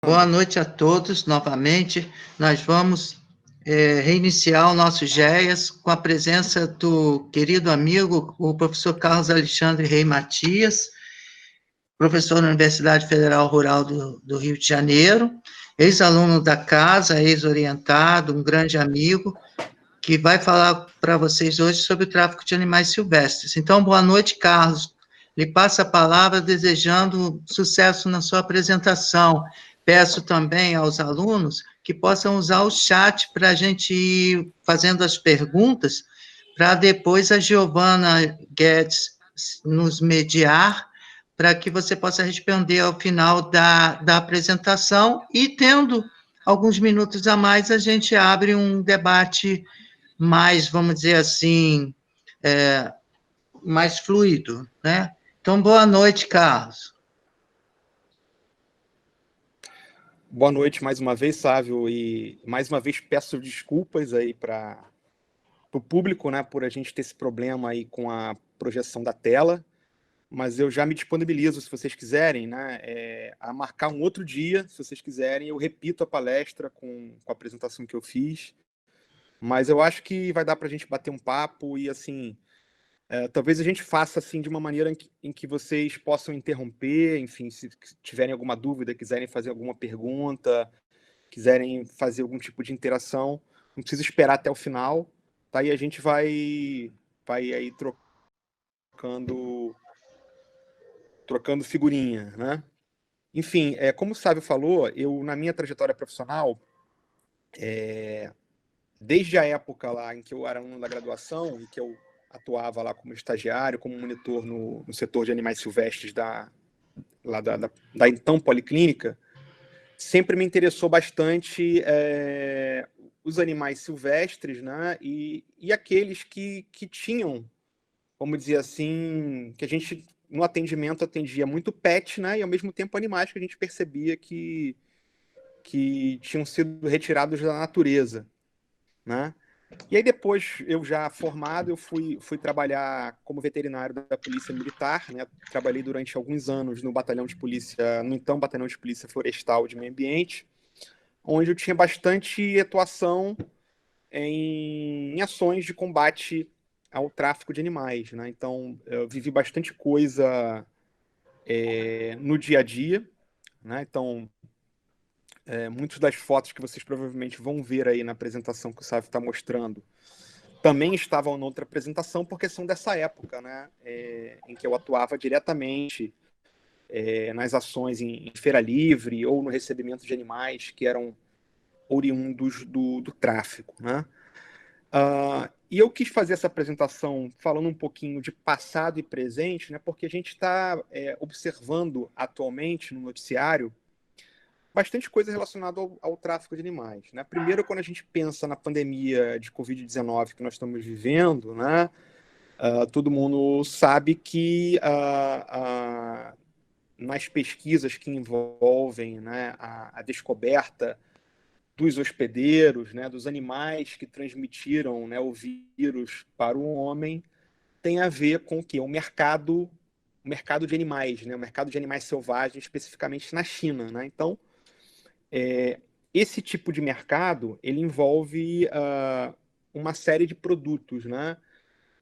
Boa noite a todos, novamente. Nós vamos reiniciar o nosso GEAS com a presença do querido amigo, o professor Carlos Alexandre Rei Matias, professor na Universidade Federal Rural do Rio de Janeiro, ex-aluno da casa, ex-orientado, um grande amigo, que vai falar para vocês hoje sobre o tráfico de animais silvestres. Então, boa noite, Carlos. Lhe passo a palavra desejando sucesso na sua apresentação. Peço também aos alunos que possam usar o chat para a gente ir fazendo as perguntas, para depois a Giovana Guedes nos mediar, para que você possa responder ao final da apresentação, e tendo alguns minutos a mais, a gente abre um debate mais, vamos dizer assim, mais fluido, né? Então, boa noite, Carlos. Boa noite mais uma vez, Sávio, e mais uma vez peço desculpas aí para o público, né, por a gente ter esse problema aí com a projeção da tela, mas eu já me disponibilizo, se vocês quiserem, né, a marcar um outro dia, se vocês quiserem, eu repito a palestra com a apresentação que eu fiz, mas eu acho que vai dar para a gente bater um papo e, assim, talvez a gente faça assim de uma maneira em que vocês possam interromper, enfim, se tiverem alguma dúvida, quiserem fazer alguma pergunta, quiserem fazer algum tipo de interação, não precisa esperar até o final, tá? E a gente vai aí trocando figurinha, né? Enfim, como o Sávio falou, eu na minha trajetória profissional, desde a época lá em que eu era aluno da graduação e que eu atuava lá como estagiário, como monitor no setor de animais silvestres da então Policlínica, sempre me interessou bastante os animais silvestres, né? E aqueles que tinham, vamos dizer assim, que a gente no atendimento atendia muito pet, né? E ao mesmo tempo animais que a gente percebia que tinham sido retirados da natureza, né? E aí depois, eu já formado, eu fui trabalhar como veterinário da Polícia Militar, né? Trabalhei durante alguns anos no Batalhão de Polícia, no então Batalhão de Polícia Florestal de Meio Ambiente, onde eu tinha bastante atuação em ações de combate ao tráfico de animais, né? Então, eu vivi bastante coisa no dia a dia, né? Então, muitas das fotos que vocês provavelmente vão ver aí na apresentação que o Sávio está mostrando também estavam em outra apresentação, porque são dessa época, né? Em que eu atuava diretamente nas ações em feira livre ou no recebimento de animais que eram oriundos do tráfico, né? E eu quis fazer essa apresentação falando um pouquinho de passado e presente, né? Porque a gente está observando atualmente no noticiário bastante coisa relacionada ao tráfico de animais, né? Primeiro, quando a gente pensa na pandemia de Covid-19 que nós estamos vivendo, né? Todo mundo sabe que nas pesquisas que envolvem, né, a descoberta dos hospedeiros, né, dos animais que transmitiram, né, o vírus para o homem, tem a ver com o quê? O mercado de animais, né? O mercado de animais selvagens, especificamente na China, né? Então, esse tipo de mercado, ele envolve uma série de produtos, né?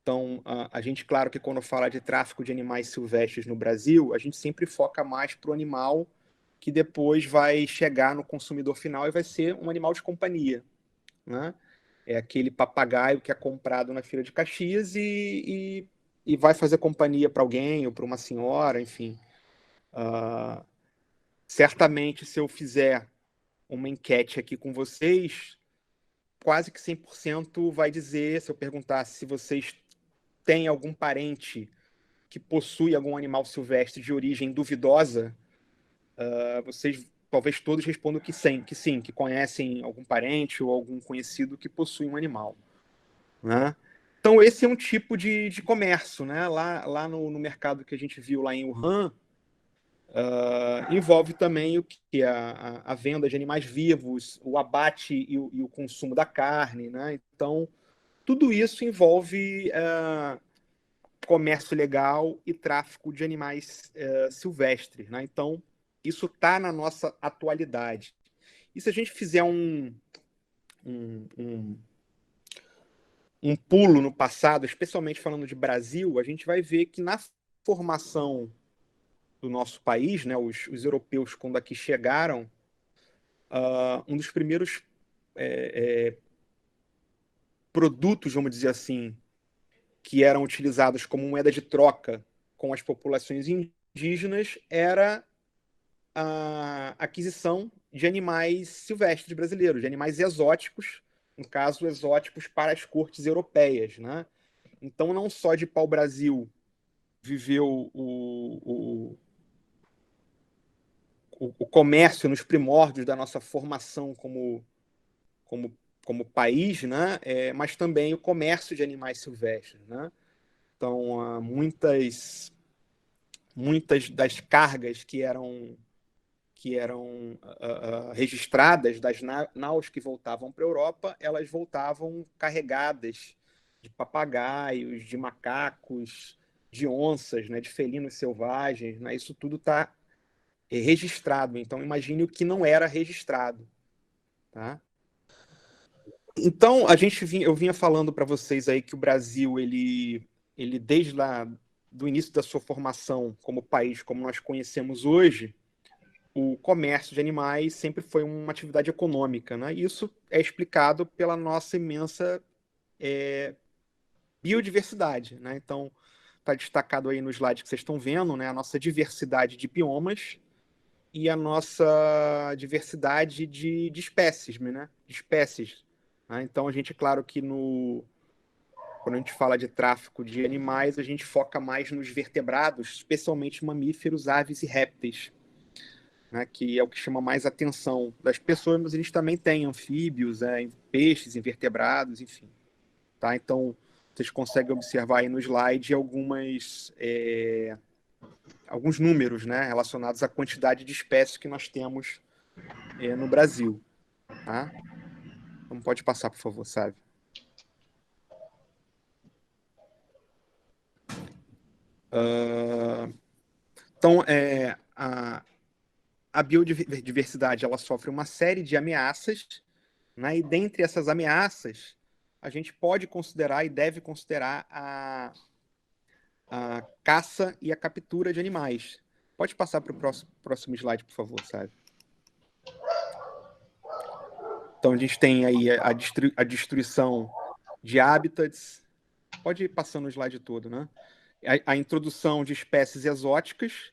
Então, a gente, claro que quando fala de tráfico de animais silvestres no Brasil, a gente sempre foca mais para o animal que depois vai chegar no consumidor final e vai ser um animal de companhia, né? É aquele papagaio que é comprado na feira de Caxias e vai fazer companhia para alguém ou para uma senhora, enfim. Certamente, se eu fizer uma enquete aqui com vocês, quase que 100% vai dizer, se eu perguntar se vocês têm algum parente que possui algum animal silvestre de origem duvidosa, vocês talvez todos respondam que sim, que conhecem algum parente ou algum conhecido que possui um animal, né? Então, esse é um tipo de comércio, né? Lá no mercado que a gente viu lá em Wuhan, envolve também o que a venda de animais vivos, o abate e o consumo da carne, né? Então, tudo isso envolve comércio legal e tráfico de animais silvestres, né? Então, isso está na nossa atualidade. E se a gente fizer um pulo no passado, especialmente falando de Brasil, a gente vai ver que na formação do nosso país, né, os europeus, quando aqui chegaram, um dos primeiros produtos, vamos dizer assim, que eram utilizados como moeda de troca com as populações indígenas era a aquisição de animais silvestres brasileiros, de animais exóticos, no caso, exóticos para as cortes europeias, né? Então, não só de pau-brasil viveu o comércio nos primórdios da nossa formação como país, né? Mas também o comércio de animais silvestres, né? Então, muitas das cargas que eram registradas das naus que voltavam para a Europa, elas voltavam carregadas de papagaios, de macacos, de onças, né, de felinos selvagens, né? Isso tudo está registrado. Então, imagine o que não era registrado, tá? Então, eu vinha falando para vocês aí que o Brasil, ele desde lá do início da sua formação como país, como nós conhecemos hoje, o comércio de animais sempre foi uma atividade econômica, né? Isso é explicado pela nossa imensa biodiversidade, né? Então, está destacado aí no slide que vocês estão vendo, né? A nossa diversidade de biomas e a nossa diversidade de espécies, né? De espécies. Né? Então, a gente, claro que quando a gente fala de tráfico de animais, a gente foca mais nos vertebrados, especialmente mamíferos, aves e répteis. Né, que é o que chama mais atenção das pessoas, mas a gente também tem anfíbios, peixes, invertebrados, enfim. Tá? Então, vocês conseguem observar aí no slide alguns números, né, relacionados à quantidade de espécies que nós temos no Brasil. Tá? Então, pode passar, por favor, sabe? Então, a biodiversidade ela sofre uma série de ameaças, né? E dentre essas ameaças, a gente pode considerar e deve considerar a caça e a captura de animais. Pode passar para o próximo slide, por favor, sabe? Então, a gente tem aí a destruição de hábitats. Pode ir passando o slide todo, né? A introdução de espécies exóticas.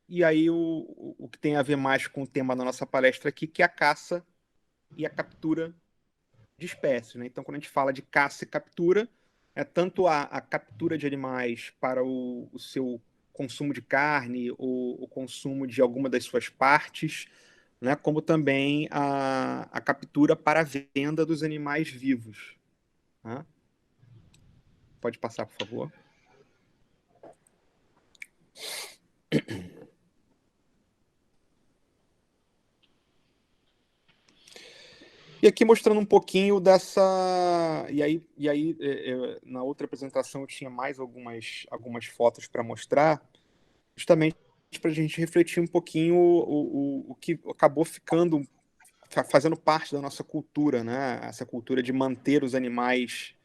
E aí, o que tem a ver mais com o tema da nossa palestra aqui, que é a caça e a captura de espécies. Né? Então, quando a gente fala de caça e captura, é tanto a captura de animais para o seu consumo de carne ou o consumo de alguma das suas partes, né? Como também a captura para a venda dos animais vivos. Né? Pode passar, por favor. E aqui mostrando um pouquinho dessa... E aí na outra apresentação eu tinha mais algumas fotos para mostrar, justamente para a gente refletir um pouquinho o que acabou fazendo parte da nossa cultura, né? Essa cultura de manter os animais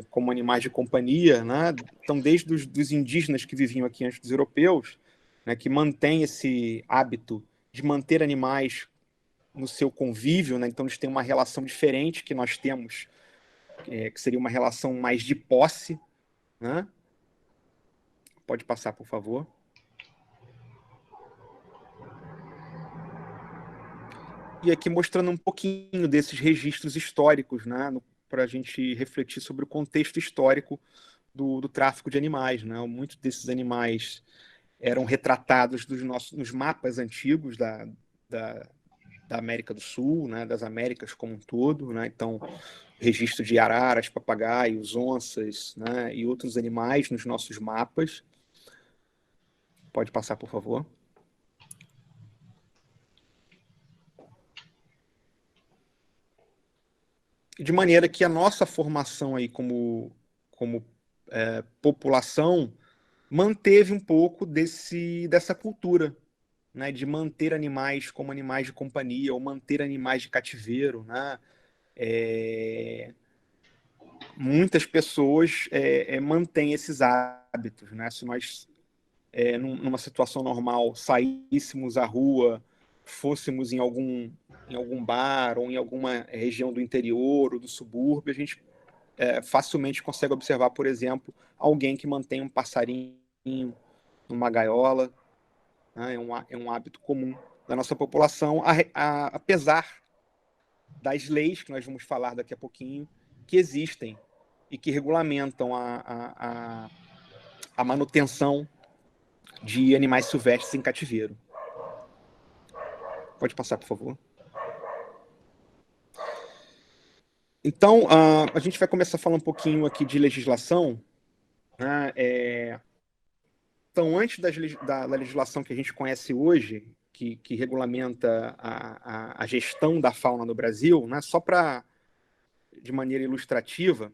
como animais de companhia, né? Então, desde os indígenas que viviam aqui antes dos europeus, né, que mantém esse hábito de manter animais no seu convívio, né? Então eles têm uma relação diferente que nós temos, que seria uma relação mais de posse, né? Pode passar, por favor. E aqui mostrando um pouquinho desses registros históricos, né? Para a gente refletir sobre o contexto histórico do tráfico de animais, né? Muitos desses animais eram retratados nos mapas antigos da América do Sul, né, das Américas como um todo, né? Então, registro de araras, papagaios, onças, né, e outros animais nos nossos mapas. Pode passar, por favor. De maneira que a nossa formação aí como população, manteve um pouco dessa cultura, né, de manter animais como animais de companhia ou manter animais de cativeiro, né? Muitas pessoas mantêm esses hábitos, né? Se nós, numa situação normal, saíssemos à rua, fôssemos em algum bar ou em alguma região do interior ou do subúrbio, a gente facilmente consegue observar, por exemplo, alguém que mantém um passarinho numa gaiola, né? É um hábito comum da nossa população, apesar das leis, que nós vamos falar daqui a pouquinho, que existem e que regulamentam a manutenção de animais silvestres em cativeiro. Pode passar, por favor. Então, a gente vai começar a falar um pouquinho aqui de legislação, né? Então, antes da legislação que a gente conhece hoje, que regulamenta a gestão da fauna no Brasil, né? Só para, de maneira ilustrativa,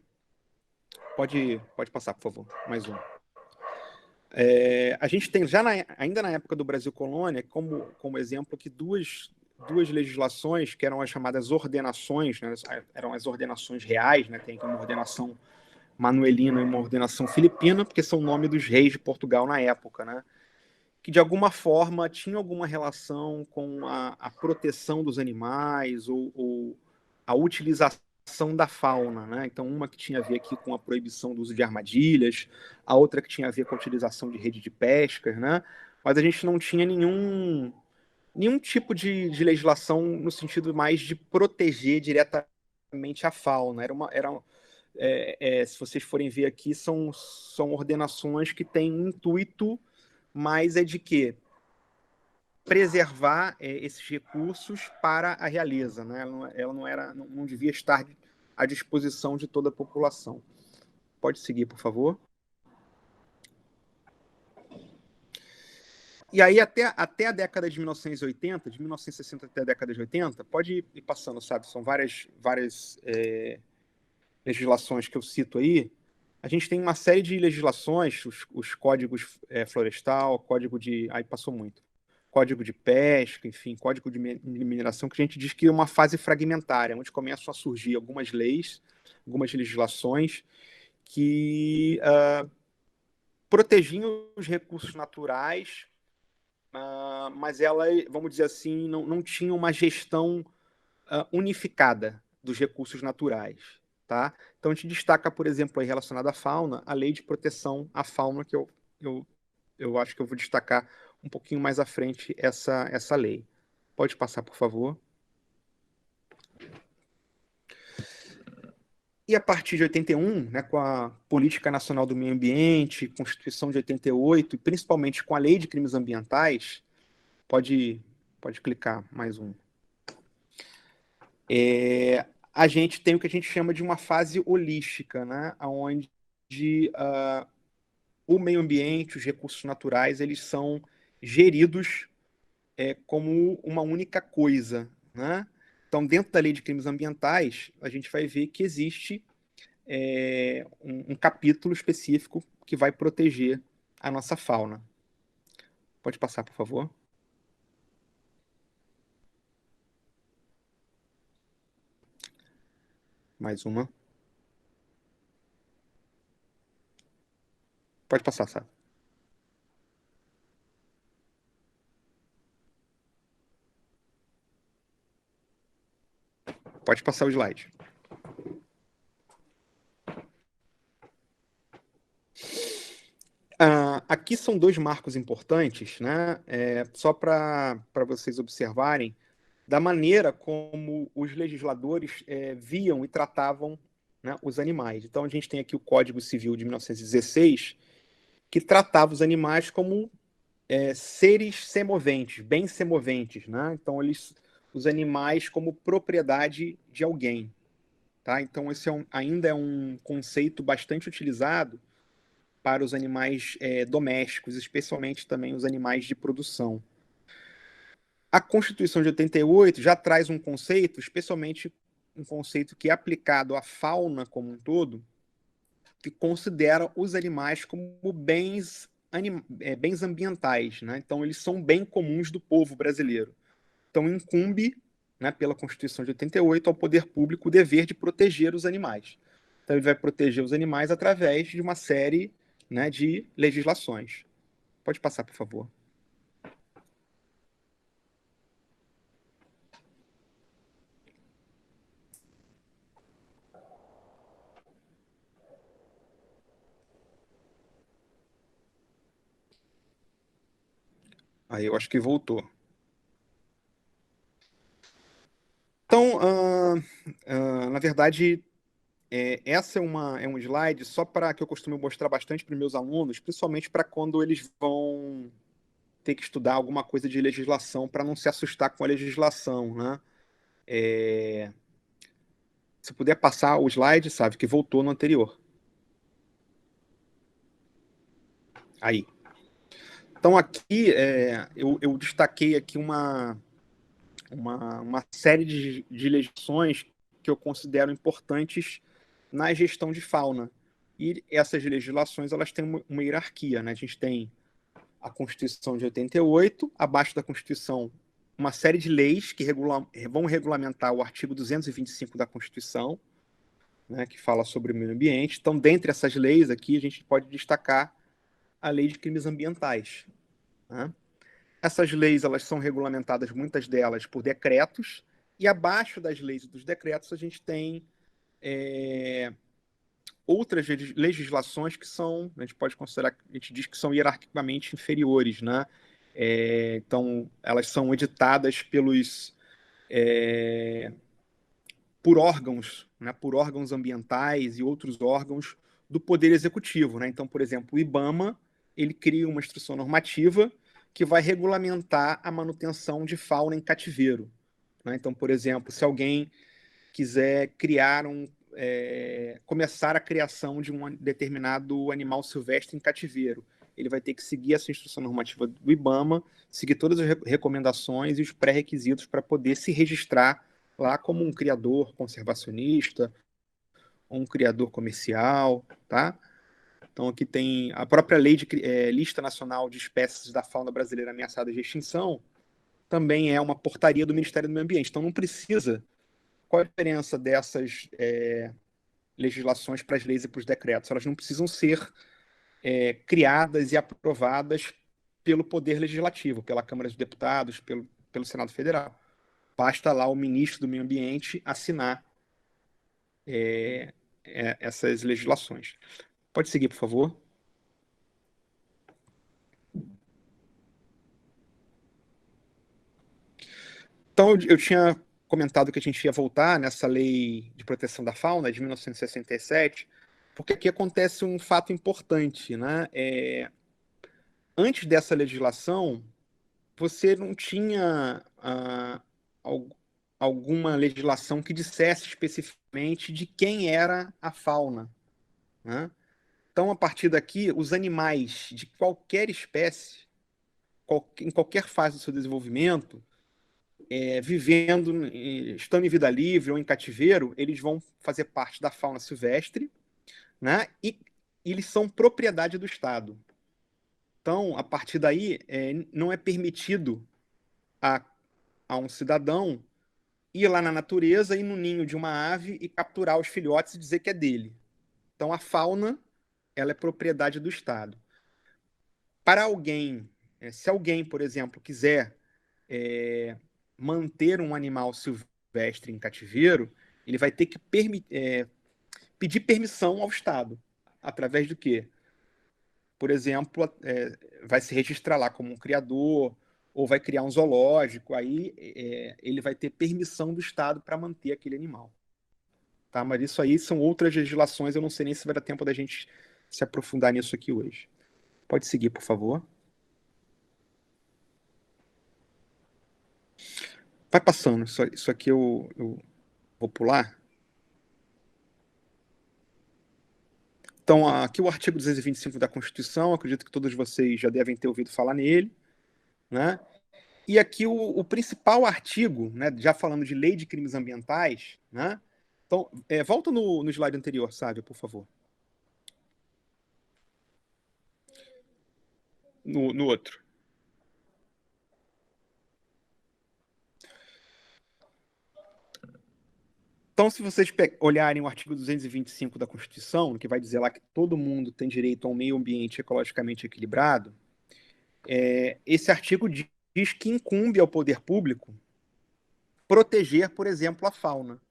pode passar, por favor, mais um. A gente tem, ainda na época do Brasil Colônia, como exemplo aqui, duas legislações que eram as chamadas ordenações, né? Eram as ordenações reais, né? Tem aqui uma ordenação manuelina e uma ordenação filipina, porque são o nome dos reis de Portugal na época, né? Que de alguma forma tinha alguma relação com a proteção dos animais ou a utilização da fauna, né? Então, uma que tinha a ver aqui com a proibição do uso de armadilhas, a outra que tinha a ver com a utilização de rede de pesca, né? Mas a gente não tinha nenhum tipo de legislação no sentido mais de proteger diretamente a fauna. Se vocês forem ver aqui, são ordenações que têm um intuito mais de quê? Preservar esses recursos para a realeza, né? Ela não devia estar à disposição de toda a população. Pode seguir, por favor. E aí, até a década de 1980, de 1960 até a década de 80, pode ir passando, sabe? São várias legislações que eu cito aí. A gente tem uma série de legislações, os códigos florestal, código de... Aí passou muito. Código de pesca, enfim, código de mineração, que a gente diz que é uma fase fragmentária, onde começam a surgir algumas leis, algumas legislações que protegiam os recursos naturais, mas elas, vamos dizer assim, não tinham uma gestão unificada dos recursos naturais. Tá? Então a gente destaca, por exemplo, aí relacionado à fauna, a lei de proteção à fauna, que eu acho que eu vou destacar um pouquinho mais à frente essa lei. Pode passar, por favor. E a partir de 81, né, com a Política Nacional do Meio Ambiente, Constituição de 88, e principalmente com a Lei de Crimes Ambientais, pode clicar mais um. A gente tem o que a gente chama de uma fase holística, né, onde o meio ambiente, os recursos naturais, eles são geridos como uma única coisa, né? Então, dentro da Lei de Crimes Ambientais, a gente vai ver que existe um capítulo específico que vai proteger a nossa fauna. Pode passar, por favor. Mais uma. Pode passar, sabe? Pode passar o slide. Aqui são dois marcos importantes, né? Só para vocês observarem da maneira como os legisladores viam e tratavam, né, os animais. Então, a gente tem aqui o Código Civil de 1916, que tratava os animais como seres semoventes, bens semoventes, né? Então, os animais como propriedade de alguém. Tá? Então, esse ainda é um conceito bastante utilizado para os animais domésticos, especialmente também os animais de produção. A Constituição de 88 já traz um conceito, especialmente um conceito que é aplicado à fauna como um todo, que considera os animais como bens bens ambientais, né? Então, eles são bem comuns do povo brasileiro. Então, incumbe, né, pela Constituição de 88, ao poder público o dever de proteger os animais. Então, ele vai proteger os animais através de uma série, né, de legislações. Pode passar, por favor. Aí eu acho que voltou. Então, na verdade, essa é um slide só para que eu costumo mostrar bastante para os meus alunos, principalmente para quando eles vão ter que estudar alguma coisa de legislação, para não se assustar com a legislação, né? Se puder passar o slide, sabe, que voltou no anterior. Aí. Então, aqui, eu destaquei aqui uma série de legislações que eu considero importantes na gestão de fauna. E essas legislações, elas têm uma hierarquia, né? A gente tem a Constituição de 88, abaixo da Constituição, uma série de leis que vão regulamentar o artigo 225 da Constituição, né, que fala sobre o meio ambiente. Então, dentre essas leis aqui, a gente pode destacar a Lei de Crimes Ambientais, né? Essas leis, elas são regulamentadas, muitas delas, por decretos, e abaixo das leis e dos decretos a gente tem outras legislações que são, a gente pode considerar, a gente diz que são hierarquicamente inferiores, né? Então, elas são editadas por órgãos, né? Por órgãos ambientais e outros órgãos do Poder Executivo, né? Então, por exemplo, o IBAMA, ele cria uma instrução normativa que vai regulamentar a manutenção de fauna em cativeiro, né? Então, por exemplo, se alguém quiser começar a criação de um determinado animal silvestre em cativeiro, ele vai ter que seguir essa instrução normativa do IBAMA, seguir todas as recomendações e os pré-requisitos para poder se registrar lá como um criador conservacionista ou um criador comercial, tá? Então aqui tem a própria lei de Lista Nacional de Espécies da Fauna Brasileira Ameaçadas de Extinção, também é uma portaria do Ministério do Meio Ambiente. Então não precisa. Qual a diferença dessas legislações para as leis e para os decretos? Elas não precisam ser criadas e aprovadas pelo Poder Legislativo, pela Câmara dos Deputados, pelo Senado Federal. Basta lá o ministro do Meio Ambiente assinar essas legislações. Pode seguir, por favor. Então, eu tinha comentado que a gente ia voltar nessa Lei de Proteção da Fauna de 1967, porque aqui acontece um fato importante, né? Antes dessa legislação, você não tinha alguma legislação que dissesse especificamente de quem era a fauna, né? Então, a partir daqui, os animais de qualquer espécie, em qualquer fase do seu desenvolvimento, estando em vida livre ou em cativeiro, eles vão fazer parte da fauna silvestre, né? E eles são propriedade do Estado. Então, a partir daí, não é permitido a um cidadão ir lá na natureza, ir no ninho de uma ave e capturar os filhotes e dizer que é dele. Então, a fauna, ela é propriedade do Estado. Para alguém, se alguém, por exemplo, quiser manter um animal silvestre em cativeiro, ele vai ter que pedir permissão ao Estado. Através do quê? Por exemplo, vai se registrar lá como um criador, ou vai criar um zoológico, aí ele vai ter permissão do Estado para manter aquele animal. Tá? Mas isso aí são outras legislações, eu não sei nem se vai dar tempo da gente se aprofundar nisso aqui hoje. Pode seguir, por favor. Vai passando, isso aqui eu vou pular. Então, aqui o artigo 225 da Constituição, acredito que todos vocês já devem ter ouvido falar nele, né? E aqui o principal artigo, né, já falando de lei de crimes ambientais, né? Então, volta no slide anterior, Sávio, por favor. no outro. Então, se vocês olharem o artigo 225 da Constituição, que vai dizer lá que todo mundo tem direito a um meio ambiente ecologicamente equilibrado, esse artigo diz que incumbe ao poder público proteger, por exemplo, a fauna.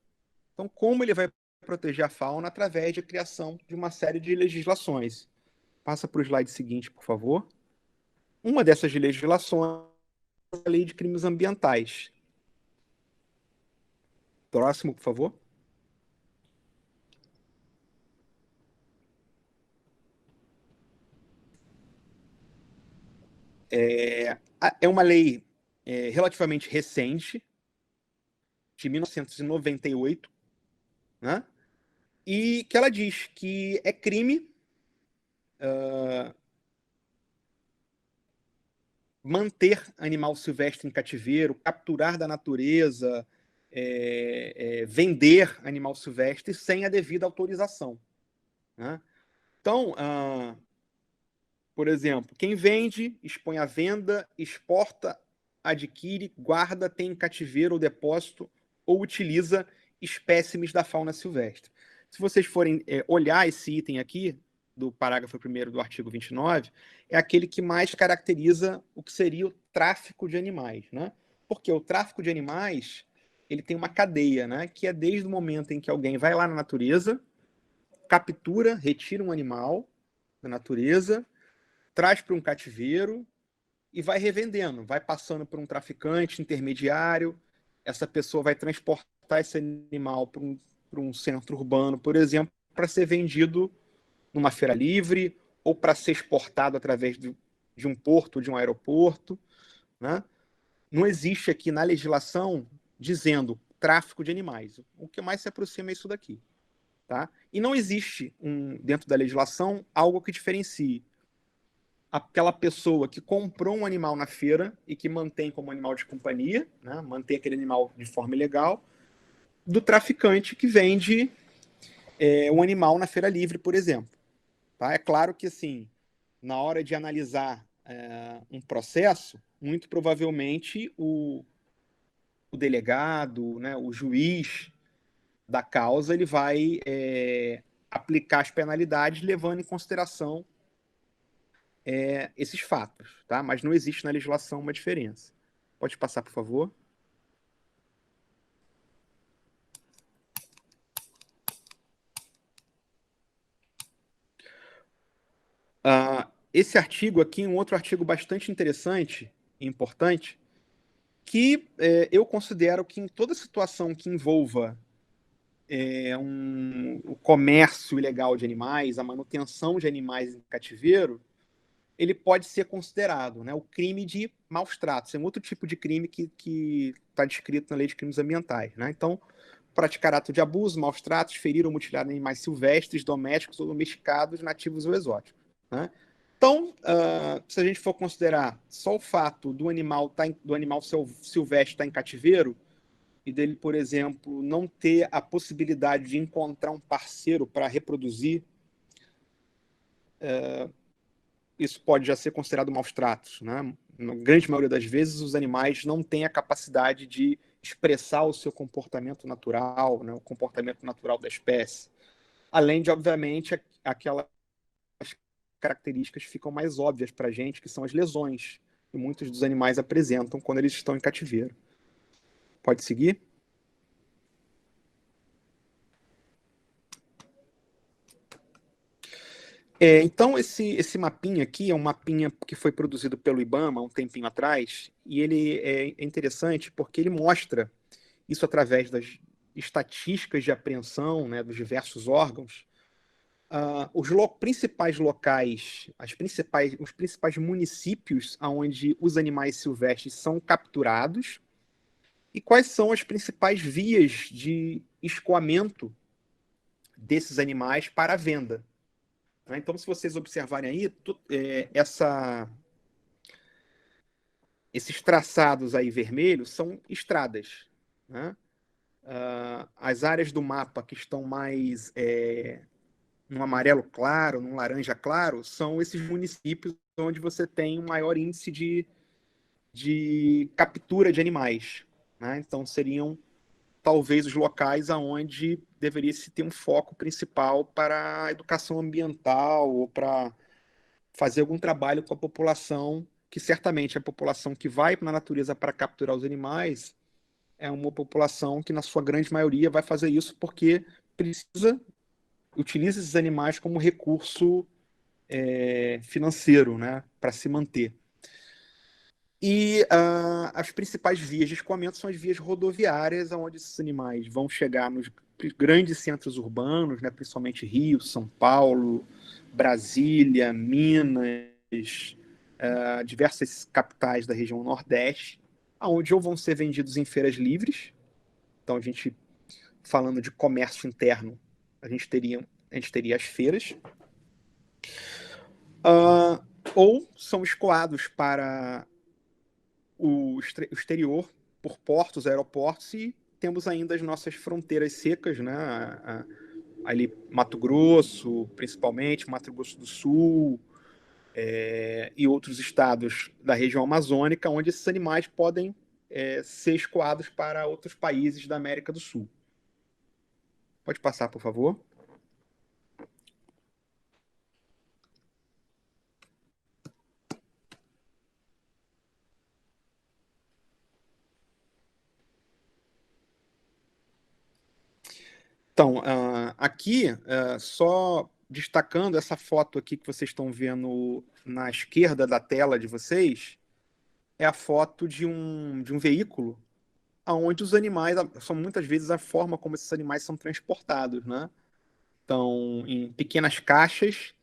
Então, como ele vai proteger a fauna? Através de criação de uma série de legislações. Passa para o slide seguinte, por favor. Uma dessas legislações é a Lei de Crimes Ambientais. Próximo, por favor. É uma lei relativamente recente, de 1998, né? E que ela diz que é crime manter animal silvestre em cativeiro, capturar da natureza, vender animal silvestre sem a devida autorização, né? Então, por exemplo, quem vende, expõe à venda, exporta, adquire, guarda, tem em cativeiro ou depósito ou utiliza espécimes da fauna silvestre. Se vocês forem olhar esse item aqui, do parágrafo 1º do artigo 29, é aquele que mais caracteriza o que seria o tráfico de animais, né? Porque o tráfico de animais, ele tem uma cadeia, né? Que é desde o momento em que alguém vai lá na natureza, captura, retira um animal da natureza, traz para um cativeiro e vai revendendo, vai passando por um traficante intermediário, essa pessoa vai transportar esse animal para um centro urbano, por exemplo, para ser vendido numa feira livre ou para ser exportado através de um porto, de um aeroporto, né? Não existe aqui na legislação dizendo tráfico de animais. O que mais se aproxima é isso daqui, tá? E não existe dentro da legislação algo que diferencie aquela pessoa que comprou um animal na feira e que mantém como animal de companhia, né, mantém aquele animal de forma ilegal, do traficante que vende um animal na feira livre, por exemplo. Tá? É claro que, assim, na hora de analisar um processo, muito provavelmente o delegado, né, o juiz da causa, ele vai aplicar as penalidades levando em consideração esses fatos, tá? Mas não existe na legislação uma diferença. Pode passar, por favor. Esse artigo aqui é um outro artigo bastante interessante e importante, que eu considero que em toda situação que envolva o comércio ilegal de animais, a manutenção de animais em cativeiro, ele pode ser considerado, né, o crime de maus tratos. É um outro tipo de crime que está descrito na Lei de Crimes Ambientais, né? Então, praticar ato de abuso, maus tratos, ferir ou mutilar animais silvestres, domésticos ou domesticados, nativos ou exóticos, né? Então, se a gente for considerar só o fato do animal silvestre estar em cativeiro e dele, por exemplo, não ter a possibilidade de encontrar um parceiro para reproduzir, isso pode já ser considerado maus tratos, né? Na grande maioria das vezes, os animais não têm a capacidade de expressar o seu comportamento natural, né? O comportamento natural da espécie. Além de, obviamente, aquelas características que ficam mais óbvias para a gente, que são as lesões que muitos dos animais apresentam quando eles estão em cativeiro. Pode seguir? Então, esse mapinha aqui é um mapinha que foi produzido pelo IBAMA há um tempinho atrás, e ele é interessante porque ele mostra isso através das estatísticas de apreensão, né, dos diversos órgãos, os principais locais, os principais municípios onde os animais silvestres são capturados e quais são as principais vias de escoamento desses animais para a venda. Então, se vocês observarem aí, esses traçados aí vermelhos são estradas, né? As áreas do mapa que estão mais num amarelo claro, num laranja claro, são esses municípios onde você tem um maior índice de captura de animais, né? Então, seriam talvez os locais aonde deveria se ter um foco principal para a educação ambiental ou para fazer algum trabalho com a população, que certamente a população que vai na natureza para capturar os animais é uma população que, na sua grande maioria, vai fazer isso porque utiliza esses animais como recurso financeiro, né, para se manter. E as principais vias de escoamento são as vias rodoviárias, onde esses animais vão chegar nos grandes centros urbanos, né, principalmente Rio, São Paulo, Brasília, Minas, diversas capitais da região Nordeste, onde ou vão ser vendidos em feiras livres. Então, a gente, falando de comércio interno, a gente teria as feiras, ou são escoados para o exterior por portos, aeroportos, e temos ainda as nossas fronteiras secas, né? Ali Mato Grosso, principalmente, Mato Grosso do Sul, e outros estados da região amazônica, onde esses animais podem ser escoados para outros países da América do Sul. Pode passar, por favor. Então, aqui, só destacando essa foto aqui que vocês estão vendo na esquerda da tela de vocês, é a foto de um veículo onde os animais, são muitas vezes a forma como esses animais são transportados, né? Então, em pequenas caixas,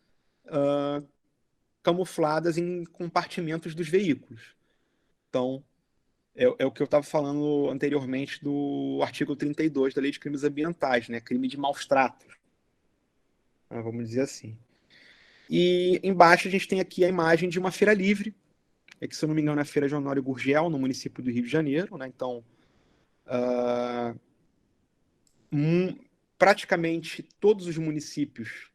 camufladas em compartimentos dos veículos. Então, é o que eu estava falando anteriormente do artigo 32 da Lei de Crimes Ambientais, né? Crime de maus tratos, vamos dizer assim. E embaixo a gente tem aqui a imagem de uma feira livre, que, se eu não me engano, é a Feira de Honório Gurgel, no município do Rio de Janeiro, né? Então, praticamente todos os municípios,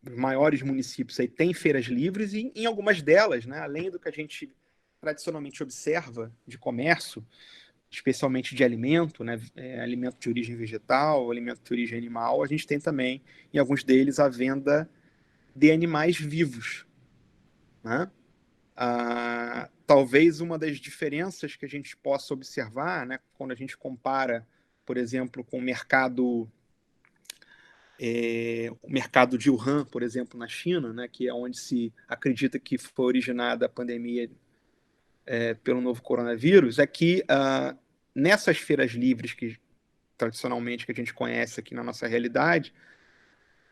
os maiores municípios aí, têm feiras livres, e em algumas delas, né, além do que a gente tradicionalmente observa de comércio, especialmente de alimento, né, alimento de origem vegetal, alimento de origem animal, a gente tem também, em alguns deles, a venda de animais vivos, né? Talvez uma das diferenças que a gente possa observar, né, quando a gente compara, por exemplo, com o mercado de Wuhan, por exemplo, na China, né, que é onde se acredita que foi originada a pandemia pelo novo coronavírus, é que nessas feiras livres que tradicionalmente que a gente conhece aqui na nossa realidade,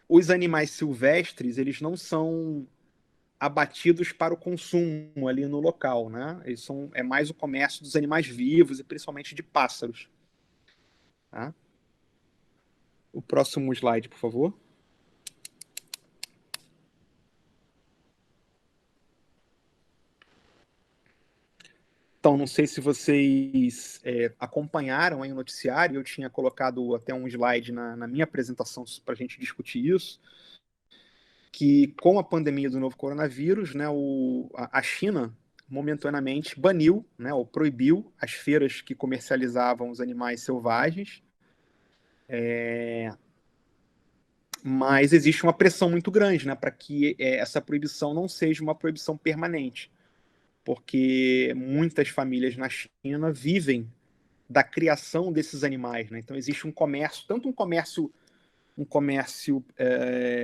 os animais silvestres, eles não são abatidos para o consumo ali no local, né? É mais o comércio dos animais vivos e principalmente de pássaros. Tá? O próximo slide, por favor. Então, não sei se vocês acompanharam aí o noticiário, eu tinha colocado até um slide na minha apresentação para a gente discutir isso, que com a pandemia do novo coronavírus, né, a China momentaneamente baniu, né, ou proibiu as feiras que comercializavam os animais selvagens, mas existe uma pressão muito grande, né, para que essa proibição não seja uma proibição permanente, porque muitas famílias na China vivem da criação desses animais, né? Então existe um comércio, tanto um comércio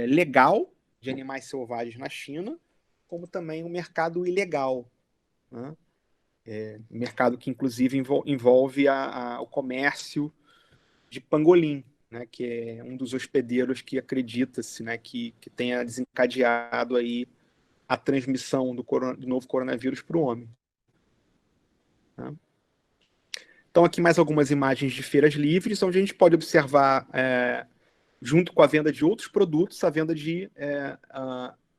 legal de animais selvagens na China, como também um mercado ilegal, né? Um mercado que inclusive envolve o comércio de pangolim, né? Que é um dos hospedeiros que acredita-se, né, que tenha desencadeado aí a transmissão do novo coronavírus para o homem. Né? Então, aqui mais algumas imagens de feiras livres, onde a gente pode observar, junto com a venda de outros produtos, a venda de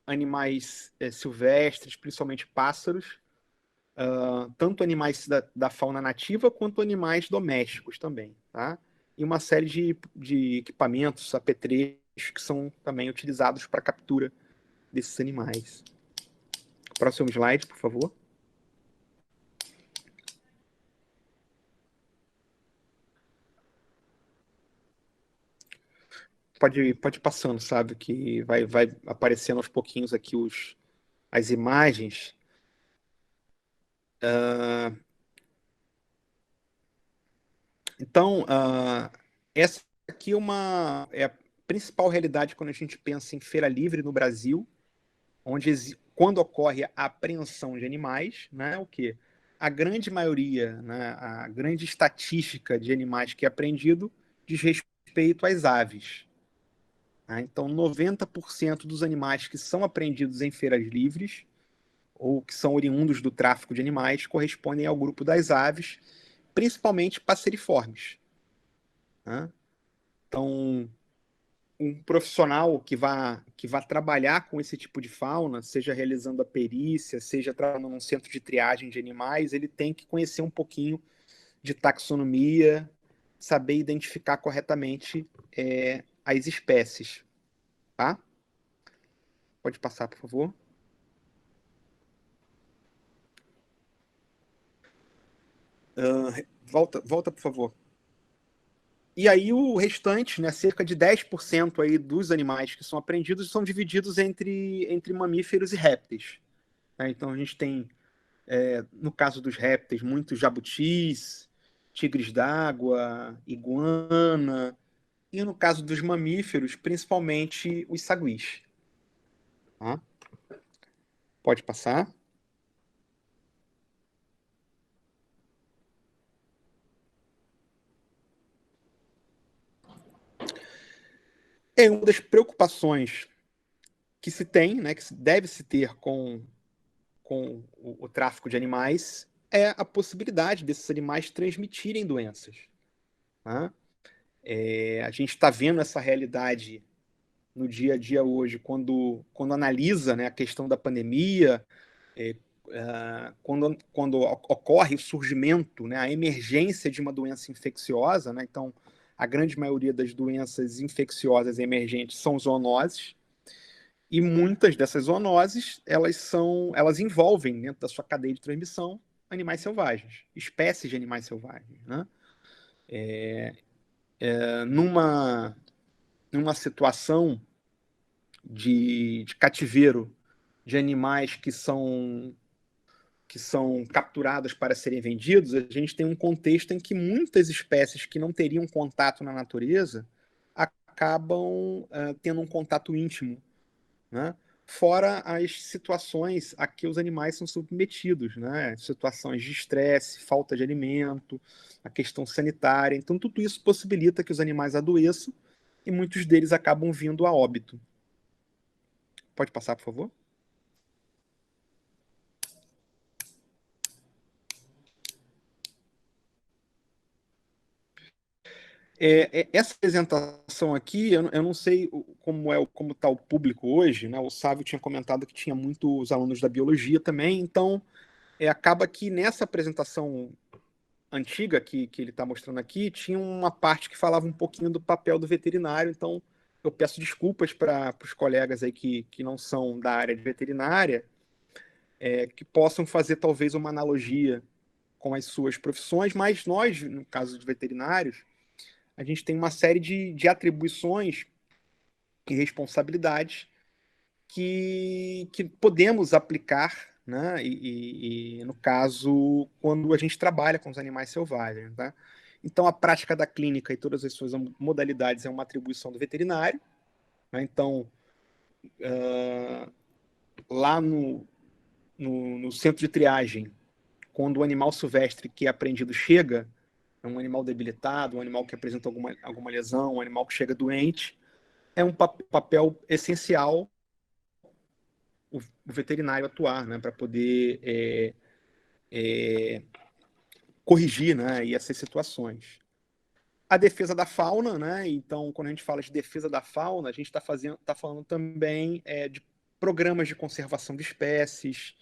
animais silvestres, principalmente pássaros, tanto animais da fauna nativa quanto animais domésticos também. Tá? E uma série de equipamentos, apetrechos, que são também utilizados para a captura desses animais. Próximo slide, por favor. Pode ir passando, sabe? Que vai aparecendo aos pouquinhos aqui as imagens. Então, essa aqui é a principal realidade quando a gente pensa em feira livre no Brasil, onde quando ocorre a apreensão de animais, né, o quê? A grande maioria, né, a grande estatística de animais que é apreendido diz respeito às aves. Né? Então, 90% dos animais que são apreendidos em feiras livres ou que são oriundos do tráfico de animais correspondem ao grupo das aves, principalmente passeriformes. Né? Então, um profissional que vá trabalhar com esse tipo de fauna, seja realizando a perícia, seja trabalhando num centro de triagem de animais, ele tem que conhecer um pouquinho de taxonomia, saber identificar corretamente as espécies. Tá? Pode passar, por favor. Volta, por favor. E aí o restante, né, cerca de 10% aí dos animais que são apreendidos são divididos entre mamíferos e répteis. Né? Então a gente tem, no caso dos répteis, muitos jabutis, tigres d'água, iguana, e no caso dos mamíferos, principalmente os saguis. Tá? Pode passar. É uma das preocupações que se tem, né, que deve se ter com o tráfico de animais, é a possibilidade desses animais transmitirem doenças. Tá? A gente está vendo essa realidade no dia a dia hoje, quando analisa, né, a questão da pandemia, quando ocorre o surgimento, né, a emergência de uma doença infecciosa, né, então a grande maioria das doenças infecciosas emergentes são zoonoses, e muitas dessas zoonoses elas envolvem dentro da sua cadeia de transmissão animais selvagens, espécies de animais selvagens, né? Numa situação de cativeiro de animais que são capturados para serem vendidos, a gente tem um contexto em que muitas espécies que não teriam contato na natureza acabam tendo um contato íntimo, né? Fora as situações a que os animais são submetidos, né? Situações de estresse, falta de alimento, a questão sanitária. Então, tudo isso possibilita que os animais adoeçam e muitos deles acabam vindo a óbito. Pode passar, por favor? Essa apresentação aqui, eu não sei como está o público hoje, né? O Sávio tinha comentado que tinha muitos alunos da biologia também, então acaba que nessa apresentação antiga que ele está mostrando aqui, tinha uma parte que falava um pouquinho do papel do veterinário, então eu peço desculpas para os colegas aí que não são da área de veterinária, que possam fazer talvez uma analogia com as suas profissões, mas nós, no caso de veterinários, a gente tem uma série de atribuições e responsabilidades que podemos aplicar, né? E no caso, quando a gente trabalha com os animais selvagens. Tá? Então, a prática da clínica e todas as suas modalidades é uma atribuição do veterinário. Né? Então, lá no centro de triagem, quando o animal silvestre que é apreendido chega, é um animal debilitado, um animal que apresenta alguma lesão, um animal que chega doente, é um papel essencial o veterinário atuar, né, para poder corrigir, né, e essas situações. A defesa da fauna, né, então quando a gente fala de defesa da fauna, a gente está falando também de programas de conservação de espécies,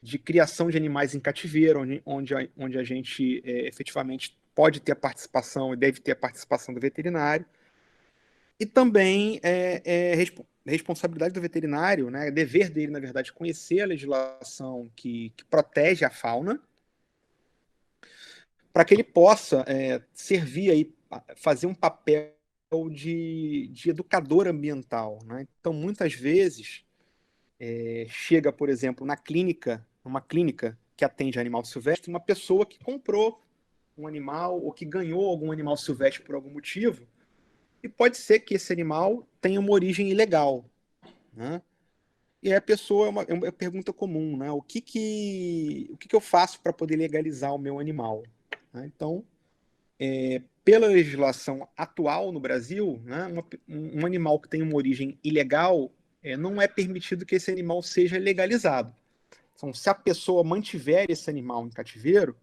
de criação de animais em cativeiro, onde a gente efetivamente pode ter a participação e deve ter a participação do veterinário, e também responsabilidade do veterinário, né, dever dele, na verdade, conhecer a legislação que protege a fauna, para que ele possa servir aí, fazer um papel de educador ambiental, né? Então, muitas vezes, chega, por exemplo, numa clínica que atende animal silvestre, uma pessoa que comprou um animal ou que ganhou algum animal silvestre por algum motivo, e pode ser que esse animal tenha uma origem ilegal, né? E aí a pessoa, é uma pergunta comum, né? O que eu faço para poder legalizar o meu animal? Né? Então, pela legislação atual no Brasil, né, um animal que tem uma origem ilegal, não é permitido que esse animal seja legalizado. Então, se a pessoa mantiver esse animal em cativeiro,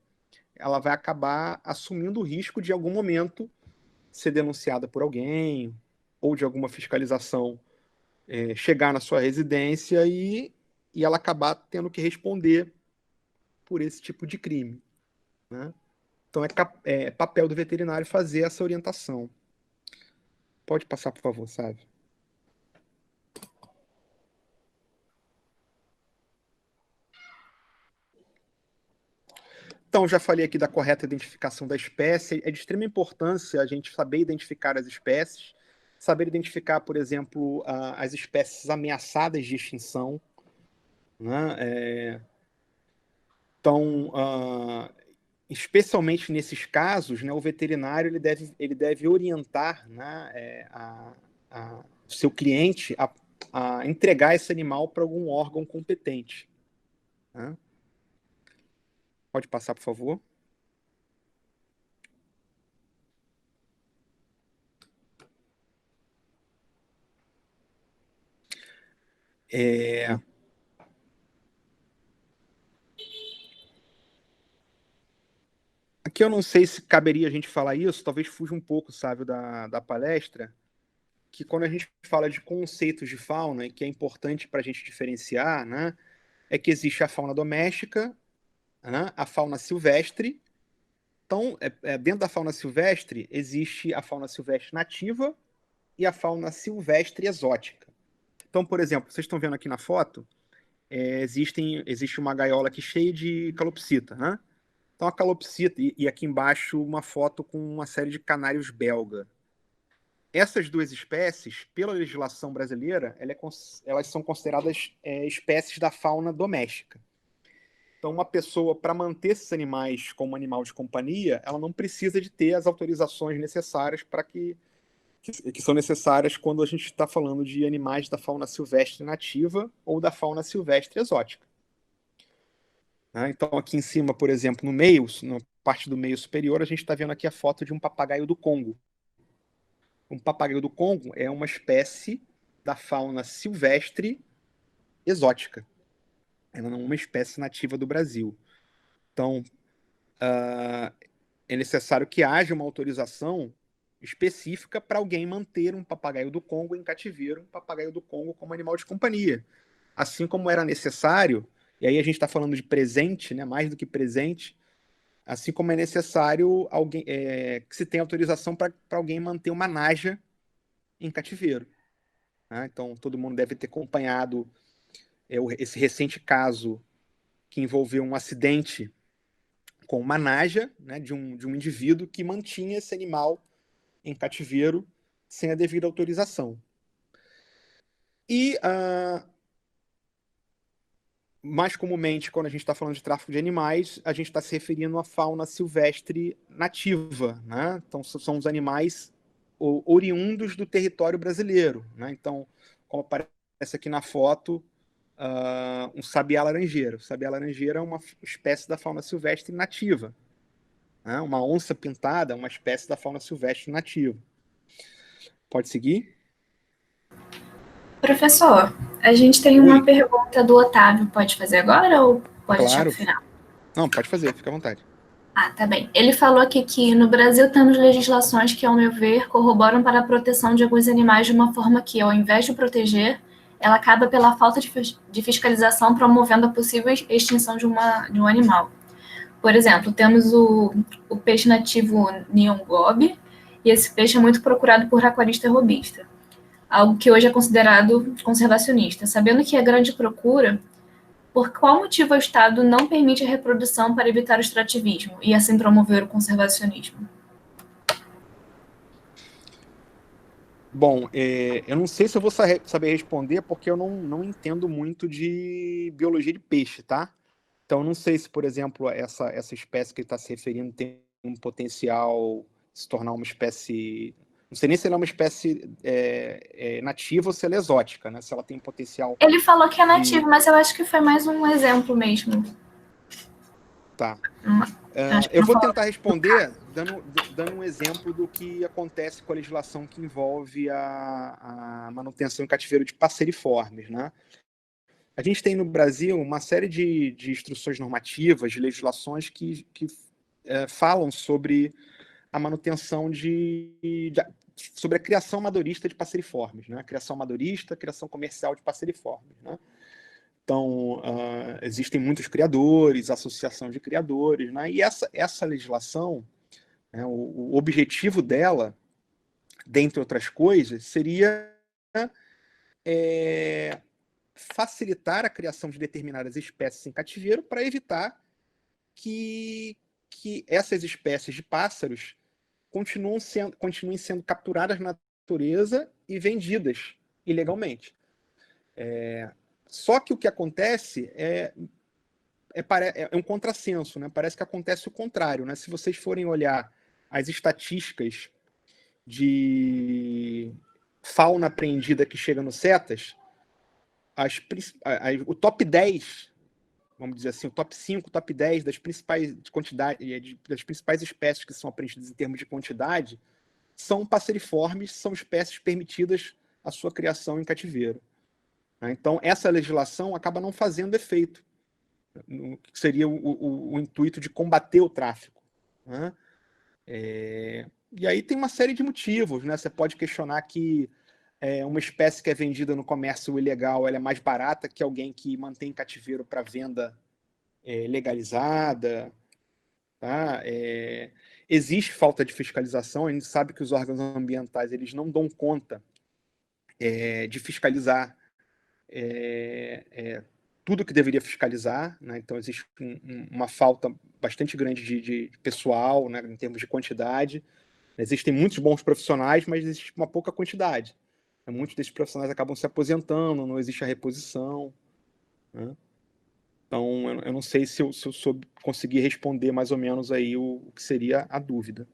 ela vai acabar assumindo o risco de, em algum momento, ser denunciada por alguém, ou de alguma fiscalização chegar na sua residência e ela acabar tendo que responder por esse tipo de crime, né? Então, é papel do veterinário fazer essa orientação. Pode passar, por favor, sabe? Então, já falei aqui da correta identificação da espécie. É de extrema importância a gente saber identificar as espécies, saber identificar, por exemplo, as espécies ameaçadas de extinção, né? Então, especialmente nesses casos, né, o veterinário ele deve orientar, né, o seu cliente a entregar esse animal para algum órgão competente, né? Pode passar, por favor. Aqui eu não sei se caberia a gente falar isso, talvez fuja um pouco, sabe, da palestra, que quando a gente fala de conceitos de fauna, e que é importante para a gente diferenciar, né, é que existe a fauna doméstica, né, a fauna silvestre. Então, dentro da fauna silvestre, existe a fauna silvestre nativa e a fauna silvestre exótica. Então, por exemplo, vocês estão vendo aqui na foto, existe uma gaiola aqui cheia de calopsita, né? Então, a calopsita, e aqui embaixo uma foto com uma série de canários belga. Essas duas espécies, pela legislação brasileira, elas são consideradas espécies da fauna doméstica. Então, uma pessoa, para manter esses animais como animal de companhia, ela não precisa de ter as autorizações necessárias que são necessárias quando a gente está falando de animais da fauna silvestre nativa ou da fauna silvestre exótica. Né? Então, aqui em cima, por exemplo, no meio, na parte do meio superior, a gente está vendo aqui a foto de um papagaio do Congo. Um papagaio do Congo é uma espécie da fauna silvestre exótica. Ela não é uma espécie nativa do Brasil. Então, é necessário que haja uma autorização específica para alguém manter um papagaio do Congo em cativeiro, um papagaio do Congo como animal de companhia. Assim como era necessário, e aí a gente está falando de presente, né, mais do que presente, assim como é necessário que se tenha autorização para alguém manter uma naja em cativeiro. Né? Então, todo mundo deve ter acompanhado esse recente caso que envolveu um acidente com uma naja, né, de um indivíduo que mantinha esse animal em cativeiro sem a devida autorização. E, mais comumente, quando a gente está falando de tráfico de animais, a gente está se referindo à fauna silvestre nativa, né? Então, são os animais oriundos do território brasileiro, né? Então, como aparece aqui na foto, um sabiá laranjeira. O sabiá laranjeira é uma espécie da fauna silvestre nativa. Né? Uma onça pintada é uma espécie da fauna silvestre nativa. Pode seguir? Professor, a gente tem uma pergunta do Otávio. Pode fazer agora ou pode deixar Claro. para o final? Não, pode fazer, fica à vontade. Tá bem. Ele falou aqui que no Brasil temos legislações que, ao meu ver, corroboram para a proteção de alguns animais de uma forma que, ao invés de proteger, ela acaba pela falta de fiscalização promovendo a possível extinção de um animal. Por exemplo, temos o peixe nativo Neon Goby, e esse peixe é muito procurado por aquarista e robista. algo que hoje é considerado conservacionista. Sabendo que é grande procura, por qual motivo o Estado não permite a reprodução para evitar o extrativismo e assim promover o conservacionismo? Bom, eu não sei se eu vou saber responder, porque eu não entendo muito de biologia de peixe, tá? Então, eu não sei se, por exemplo, essa espécie que ele está se referindo tem um potencial de se tornar uma espécie... Não sei nem se ela é uma espécie nativa ou se ela é exótica, né? Se ela tem potencial Ele falou que é nativo, de... mas eu acho que foi mais um exemplo mesmo. Tá. Acho que Eu não vou falou tentar responder dando um exemplo do que acontece com a legislação que envolve a manutenção em cativeiro de passeriformes, né? A gente tem no Brasil uma série de instruções normativas, de legislações que falam sobre a manutenção sobre a criação amadorista de passeriformes, né? Criação amadorista, criação comercial de passeriformes, né? Então, existem muitos criadores, associação de criadores, né? E essa legislação, né, o objetivo dela, dentre outras coisas, seria facilitar a criação de determinadas espécies em cativeiro para evitar que essas espécies de pássaros continuem sendo capturadas na natureza e vendidas ilegalmente. Só que o que acontece é um contrassenso, né? Parece que acontece o contrário, né? Se vocês forem olhar as estatísticas de fauna apreendida que chega no CETAS, o top 10, vamos dizer assim, o top 5, o top 10 das principais das principais espécies que são apreendidas em termos de quantidade são passeriformes, são espécies permitidas a sua criação em cativeiro. Então, essa legislação acaba não fazendo efeito, que seria o intuito de combater o tráfico, né? E aí tem uma série de motivos, né? Você pode questionar que uma espécie que é vendida no comércio ilegal ela é mais barata que alguém que mantém em cativeiro para venda legalizada. Tá? Existe falta de fiscalização, a gente sabe que os órgãos ambientais eles não dão conta de fiscalizar tudo que deveria fiscalizar, né? Então existe uma falta bastante grande de pessoal, né, em termos de quantidade. Existem muitos bons profissionais, mas existe uma pouca quantidade. Muitos desses profissionais acabam se aposentando, não existe a reposição, né? Então, eu não sei se eu conseguir responder mais ou menos aí o que seria a dúvida.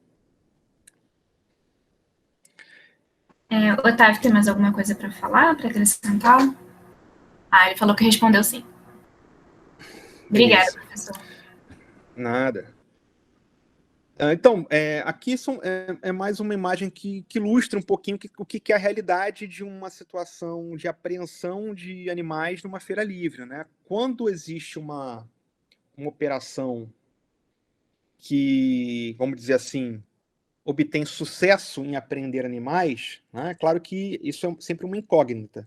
Otávio, tem mais alguma coisa para falar, para acrescentar? Ele falou que respondeu sim. Obrigada, professor. Nada. Então, aqui é mais uma imagem que ilustra um pouquinho o que é a realidade de uma situação de apreensão de animais numa feira livre, né? Quando existe uma operação que, vamos dizer assim, obtém sucesso em apreender animais, né? Claro que isso é sempre uma incógnita.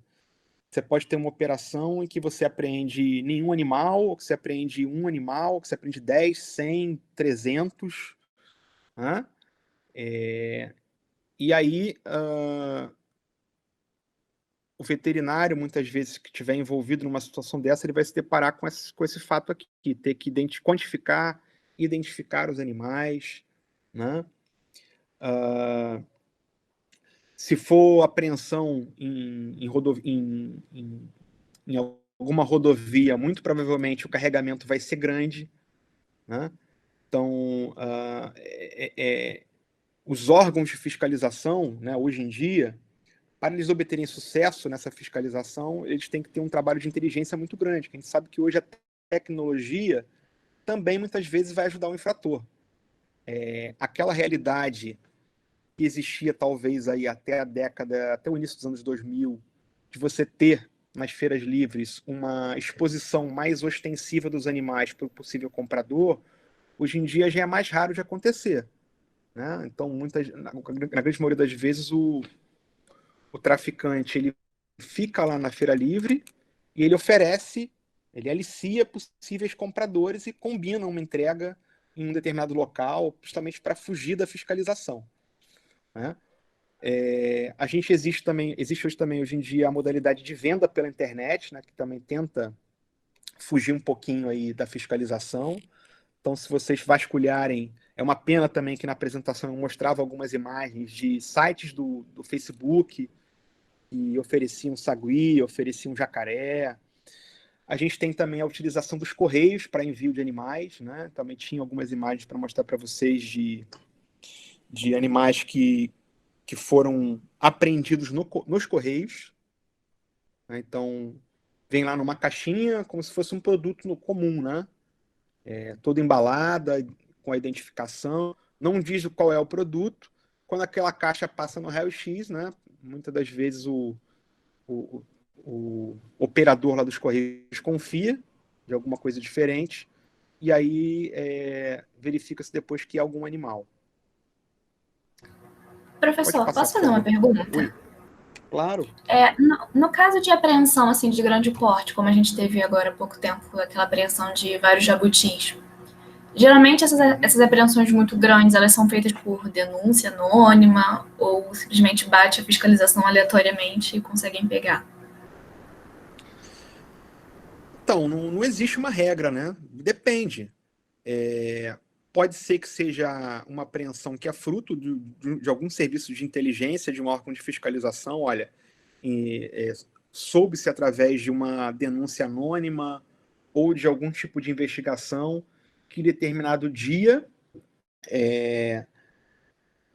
Você pode ter uma operação em que você apreende nenhum animal, ou que você apreende um animal, ou que você apreende 10, 100, 300... Né? E aí, o veterinário, muitas vezes, que estiver envolvido numa situação dessa, ele vai se deparar com esse fato aqui, ter que quantificar, identificar os animais, né? Se for apreensão em alguma rodovia, muito provavelmente o carregamento vai ser grande, né? Então, os órgãos de fiscalização, né, hoje em dia, para eles obterem sucesso nessa fiscalização, eles têm que ter um trabalho de inteligência muito grande. A gente sabe que hoje a tecnologia também muitas vezes vai ajudar o infrator. Aquela realidade que existia talvez aí até o início dos anos 2000, de você ter nas feiras livres uma exposição mais ostensiva dos animais para o possível comprador, hoje em dia já é mais raro de acontecer, né? Então, na grande maioria das vezes, o traficante ele fica lá na feira livre e ele alicia possíveis compradores e combina uma entrega em um determinado local, justamente para fugir da fiscalização, né? Existe hoje também, hoje em dia, a modalidade de venda pela internet, né, que também tenta fugir um pouquinho aí da fiscalização. Então, se vocês vasculharem, é uma pena também que na apresentação eu mostrava algumas imagens de sites do Facebook que ofereciam sagui, ofereciam jacaré. A gente tem também a utilização dos correios para envio de animais, né? Também tinha algumas imagens para mostrar para vocês de animais que foram apreendidos nos correios. Né? Então, vem lá numa caixinha como se fosse um produto comum, né? Toda embalada, com a identificação, não diz qual é o produto. Quando aquela caixa passa no raio-x, né? Muitas das vezes o operador lá dos correios confia de alguma coisa diferente, e aí verifica-se depois que é algum animal. Professor, posso fazer uma pergunta? Oi. Claro. No caso de apreensão assim, de grande porte, como a gente teve agora há pouco tempo, aquela apreensão de vários jabutis, geralmente essas apreensões muito grandes, elas são feitas por denúncia anônima ou simplesmente bate a fiscalização aleatoriamente e conseguem pegar? Então, não existe uma regra, né? Depende. Pode ser que seja uma apreensão que é fruto de algum serviço de inteligência, de um órgão de fiscalização. Olha, soube-se através de uma denúncia anônima ou de algum tipo de investigação que em determinado dia,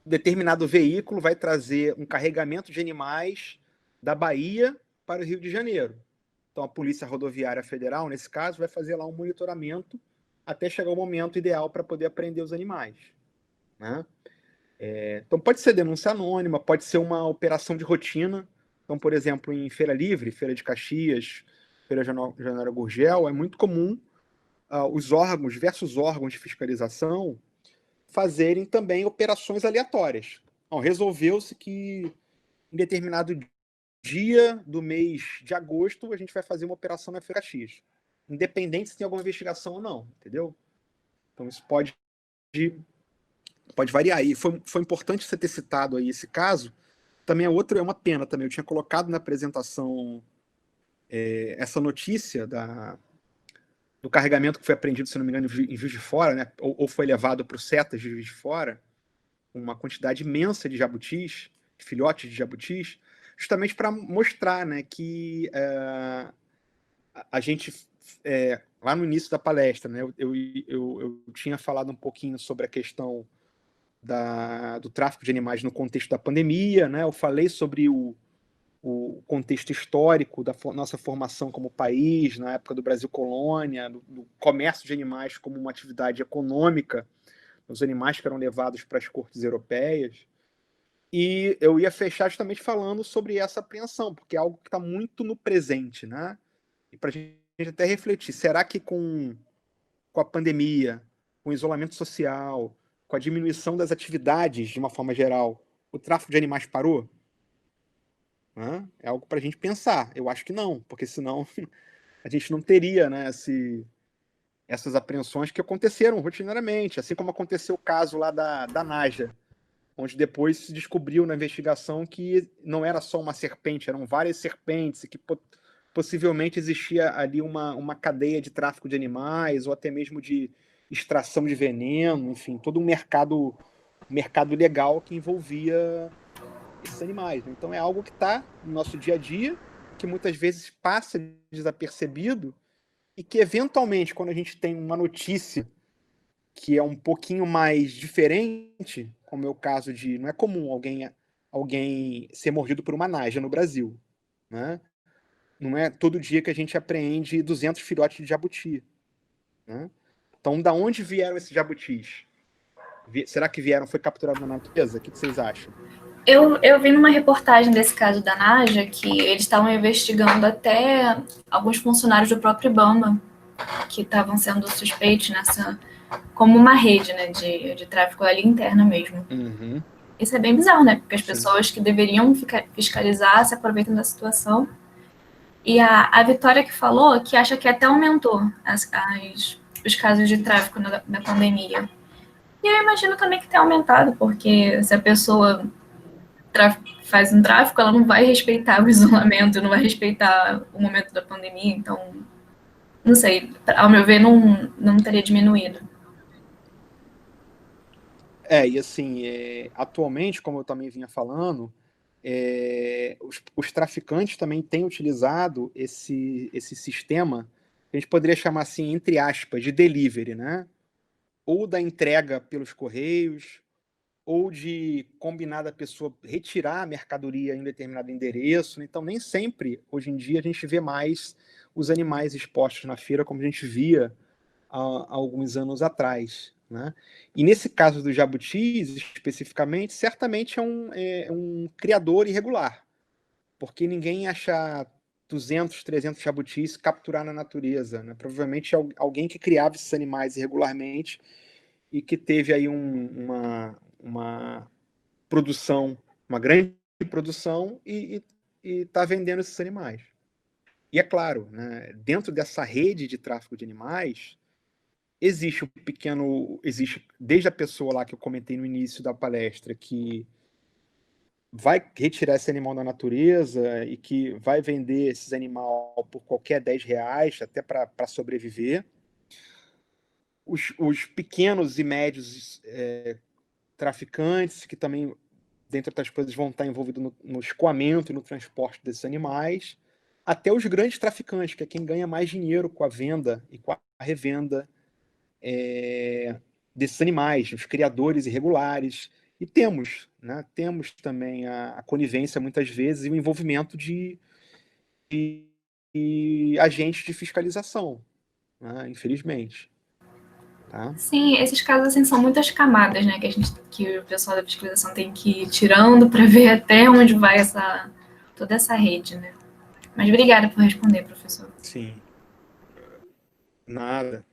determinado veículo vai trazer um carregamento de animais da Bahia para o Rio de Janeiro. Então, a Polícia Rodoviária Federal, nesse caso, vai fazer lá um monitoramento até chegar o momento ideal para poder apreender os animais. Né? Então, pode ser denúncia anônima, pode ser uma operação de rotina. Então, por exemplo, em Feira Livre, Feira de Caxias, Feira Januário Gurgel, é muito comum diversos órgãos de fiscalização fazerem também operações aleatórias. Então, resolveu-se que em determinado dia do mês de agosto a gente vai fazer uma operação na Feira Caxias, independente se tem alguma investigação ou não, entendeu? Então isso pode variar. E foi importante você ter citado aí esse caso. Também é uma pena também. Eu tinha colocado na apresentação essa notícia do carregamento que foi apreendido, se não me engano, em Juiz de Fora, né? ou foi levado para o CETAS de Juiz de Fora, uma quantidade imensa de jabutis, de filhotes de jabutis, justamente para mostrar, né, que a gente, lá no início da palestra, né, eu tinha falado um pouquinho sobre a questão do tráfico de animais no contexto da pandemia, né, eu falei sobre o contexto histórico da nossa formação como país, na época do Brasil colônia, do comércio de animais como uma atividade econômica, os animais que eram levados para as cortes europeias. E eu ia fechar justamente falando sobre essa apreensão, porque é algo que está muito no presente, né? E para a gente até refletir, será que com a pandemia, com o isolamento social, com a diminuição das atividades de uma forma geral, o tráfico de animais parou? É algo para a gente pensar. Eu acho que não, porque senão a gente não teria, né, essas apreensões que aconteceram rotineiramente, assim como aconteceu o caso lá da Naja, onde depois se descobriu na investigação que não era só uma serpente, eram várias serpentes, e que possivelmente existia ali uma cadeia de tráfico de animais, ou até mesmo de extração de veneno, enfim, todo um mercado legal que envolvia esses animais. Então é algo que está no nosso dia a dia, que muitas vezes passa desapercebido, e que eventualmente, quando a gente tem uma notícia que é um pouquinho mais diferente, como é o caso de... Não é comum alguém ser mordido por uma naja no Brasil, né? Não é todo dia que a gente apreende 200 filhotes de jabuti, né? Então, da onde vieram esses jabutis? Será que foi capturado na natureza? O que vocês acham? Eu vi numa reportagem desse caso da Naja que eles estavam investigando até alguns funcionários do próprio IBAMA que estavam sendo suspeitos como uma rede, né, de tráfico ali interna mesmo. Uhum. Isso é bem bizarro, né? Porque as pessoas que deveriam fiscalizar se aproveitam da situação. E a Vitória que falou que acha que até aumentou os casos de tráfico na pandemia. E eu imagino também que tenha aumentado, porque se a pessoa faz um tráfico, ela não vai respeitar o isolamento, não vai respeitar o momento da pandemia, então, não sei, ao meu ver, não teria diminuído. E assim, atualmente, como eu também vinha falando, os traficantes também têm utilizado esse sistema, que a gente poderia chamar assim, entre aspas, de delivery, né? Ou da entrega pelos correios, ou de combinar da pessoa retirar a mercadoria em um determinado endereço. Então, nem sempre, hoje em dia, a gente vê mais os animais expostos na feira como a gente via há alguns anos atrás, né? E nesse caso dos jabutis, especificamente, certamente é um criador irregular, porque ninguém acha 200, 300 jabutis capturar na natureza, né? Provavelmente alguém que criava esses animais irregularmente e que teve aí uma produção, uma grande produção e está vendendo esses animais. E é claro, né, dentro dessa rede de tráfico de animais, existe desde a pessoa lá que eu comentei no início da palestra, que vai retirar esse animal da natureza e que vai vender esses animais por qualquer R$ 10, até para sobreviver. Os pequenos e médios traficantes, que também, dentre outras coisas, vão estar envolvidos no escoamento e no transporte desses animais, até os grandes traficantes, que é quem ganha mais dinheiro com a venda e com a revenda desses animais, os criadores irregulares. E temos também a conivência, muitas vezes, e o envolvimento de agentes de fiscalização, né, infelizmente. Tá? Sim, esses casos assim são muitas camadas, né, que o pessoal da fiscalização tem que ir tirando para ver até onde vai toda essa rede, né? Mas obrigada por responder, professor. Sim. Nada.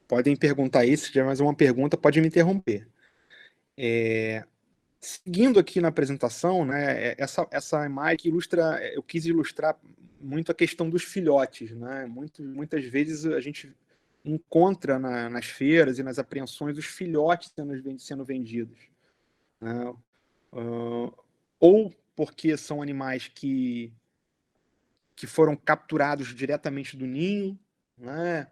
Podem perguntar aí, se tiver mais uma pergunta, pode me interromper. Seguindo aqui na apresentação, né, essa imagem eu quis ilustrar muito a questão dos filhotes, né? Muitas vezes a gente encontra nas feiras e nas apreensões os filhotes sendo vendidos, né? Ou porque são animais que foram capturados diretamente do ninho, né?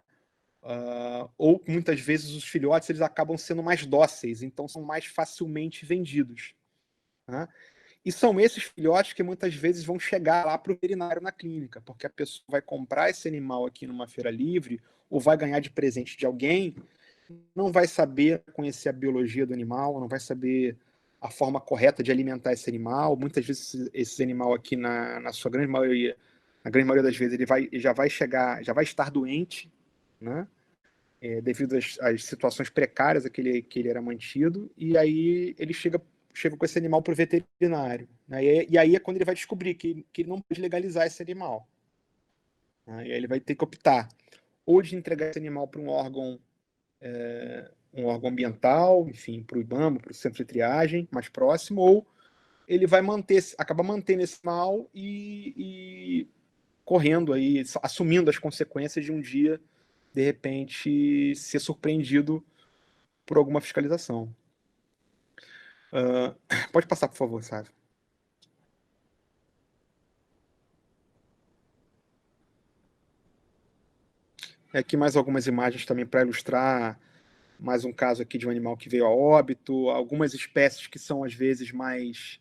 Ou muitas vezes os filhotes eles acabam sendo mais dóceis, então são mais facilmente vendidos, né? E são esses filhotes que muitas vezes vão chegar lá para o veterinário na clínica, porque a pessoa vai comprar esse animal aqui numa feira livre ou vai ganhar de presente de alguém, não vai saber conhecer a biologia do animal, não vai saber a forma correta de alimentar esse animal. Muitas vezes esse animal aqui, na sua grande maioria, na grande maioria das vezes, ele já vai estar doente, né? Devido às situações precárias a que ele era mantido, e aí ele chega com esse animal para o veterinário, né? E aí é quando ele vai descobrir que ele não pode legalizar esse animal, né? E aí ele vai ter que optar ou de entregar esse animal para um órgão ambiental, enfim, para o IBAMA, para o centro de triagem mais próximo, ou ele vai acaba mantendo esse animal e correndo aí, assumindo as consequências de um dia, de repente, ser surpreendido por alguma fiscalização. Pode passar, por favor, Sávio. Aqui mais algumas imagens também para ilustrar mais um caso aqui de um animal que veio a óbito, algumas espécies que são às vezes mais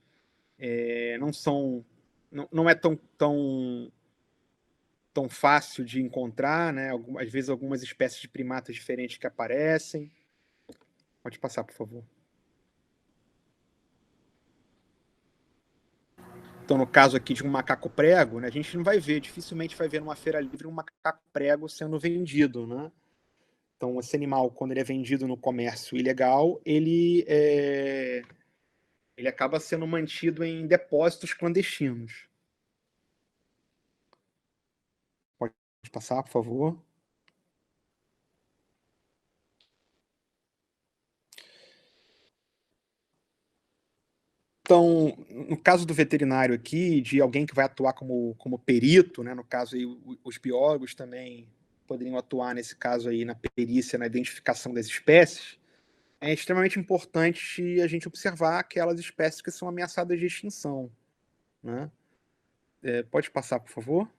não é tão fácil de encontrar, né? Às vezes algumas espécies de primatas diferentes que aparecem. Pode passar, por favor. Então, no caso aqui de um macaco prego, né, a gente não vai ver, dificilmente vai ver numa feira livre um macaco prego sendo vendido, né? Então, esse animal, quando ele é vendido no comércio ilegal, ele acaba sendo mantido em depósitos clandestinos. Pode passar, por favor. Então, no caso do veterinário aqui, de alguém que vai atuar como perito, né, no caso aí, os biólogos também poderiam atuar nesse caso aí na perícia, na identificação das espécies. é extremamente importante a gente observar aquelas espécies que são ameaçadas de extinção, né? Pode passar, por favor?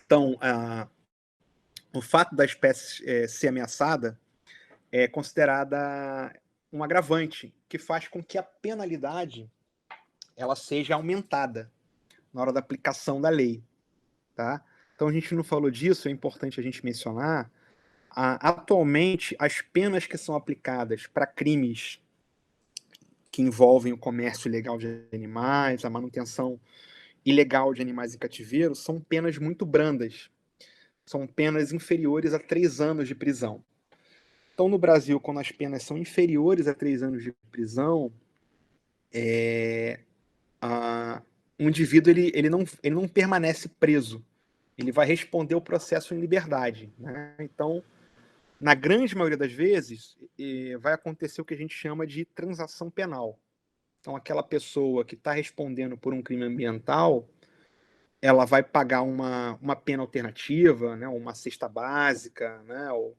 Então, o fato da espécie ser ameaçada é considerada um agravante que faz com que a penalidade ela seja aumentada na hora da aplicação da lei, tá? Então a gente não falou disso, é importante a gente mencionar. Atualmente, as penas que são aplicadas para crimes que envolvem o comércio ilegal de animais, a manutenção ilegal de animais em cativeiro, são penas muito brandas. São penas inferiores a 3 anos de prisão. Então, no Brasil, quando as penas são inferiores a 3 anos de prisão, o indivíduo ele não permanece preso. Ele vai responder o processo em liberdade, né? Então, na grande maioria das vezes, vai acontecer o que a gente chama de transação penal. Então, aquela pessoa que está respondendo por um crime ambiental, ela vai pagar uma pena alternativa, né, uma cesta básica, né, ou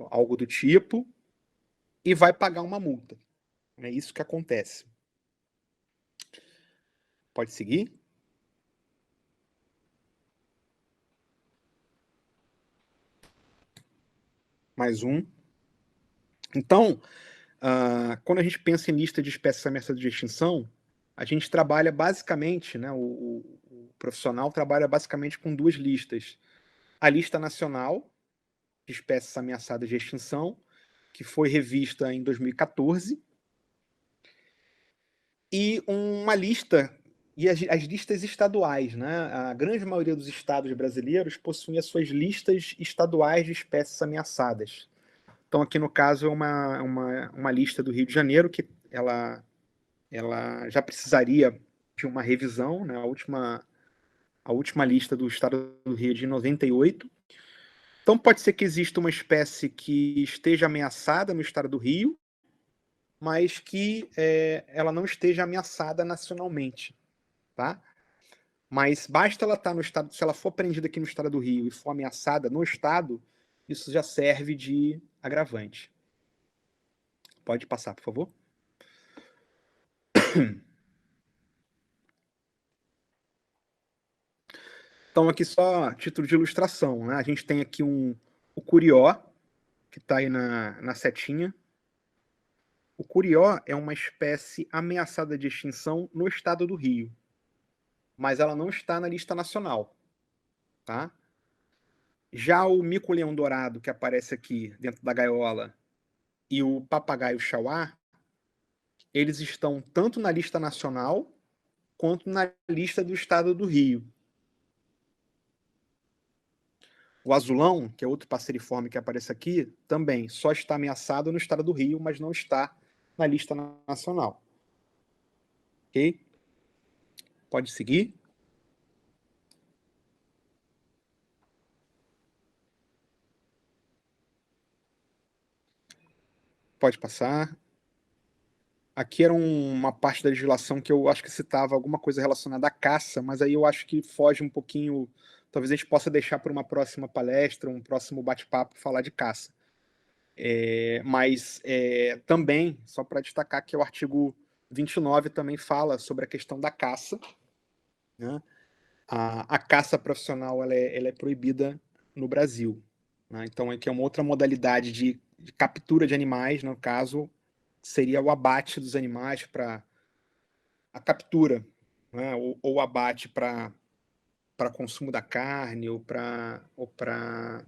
algo do tipo, e vai pagar uma multa. É isso que acontece. Pode seguir? Mais um. Então, quando a gente pensa em lista de espécies ameaçadas de extinção, a gente trabalha basicamente, né, o profissional trabalha basicamente com 2 listas. A lista nacional de espécies ameaçadas de extinção, que foi revista em 2014, e uma lista, e as listas estaduais, né? A grande maioria dos estados brasileiros possuem as suas listas estaduais de espécies ameaçadas. Então, aqui no caso, é uma lista do Rio de Janeiro, que ela já precisaria de uma revisão, né? A última lista do estado do Rio é de 98. Então, pode ser que exista uma espécie que esteja ameaçada no estado do Rio, mas que ela não esteja ameaçada nacionalmente, tá? Mas basta ela estar no estado, se ela for apreendida aqui no estado do Rio e for ameaçada no estado, isso já serve de agravante. Pode passar, por favor. Então, aqui só título de ilustração, né? A gente tem aqui o curió, que está aí na setinha. O curió é uma espécie ameaçada de extinção no estado do Rio, mas ela não está na lista nacional, tá? Já o mico-leão dourado, que aparece aqui dentro da gaiola, e o papagaio chauá, eles estão tanto na lista nacional quanto na lista do estado do Rio. O azulão, que é outro passeriforme que aparece aqui, também só está ameaçado no estado do Rio, mas não está na lista nacional. Ok? Pode seguir. Pode passar. Aqui era uma parte da legislação que eu acho que citava alguma coisa relacionada à caça, mas aí eu acho que foge um pouquinho. Talvez a gente possa deixar para uma próxima palestra, um próximo bate-papo, falar de caça. Mas também, só para destacar que o artigo 29 também fala sobre a questão da caça, né? A caça profissional ela é proibida no Brasil, né? Então aqui é uma outra modalidade de captura de animais, no caso, seria o abate dos animais para a captura, né? ou o abate para consumo da carne ou para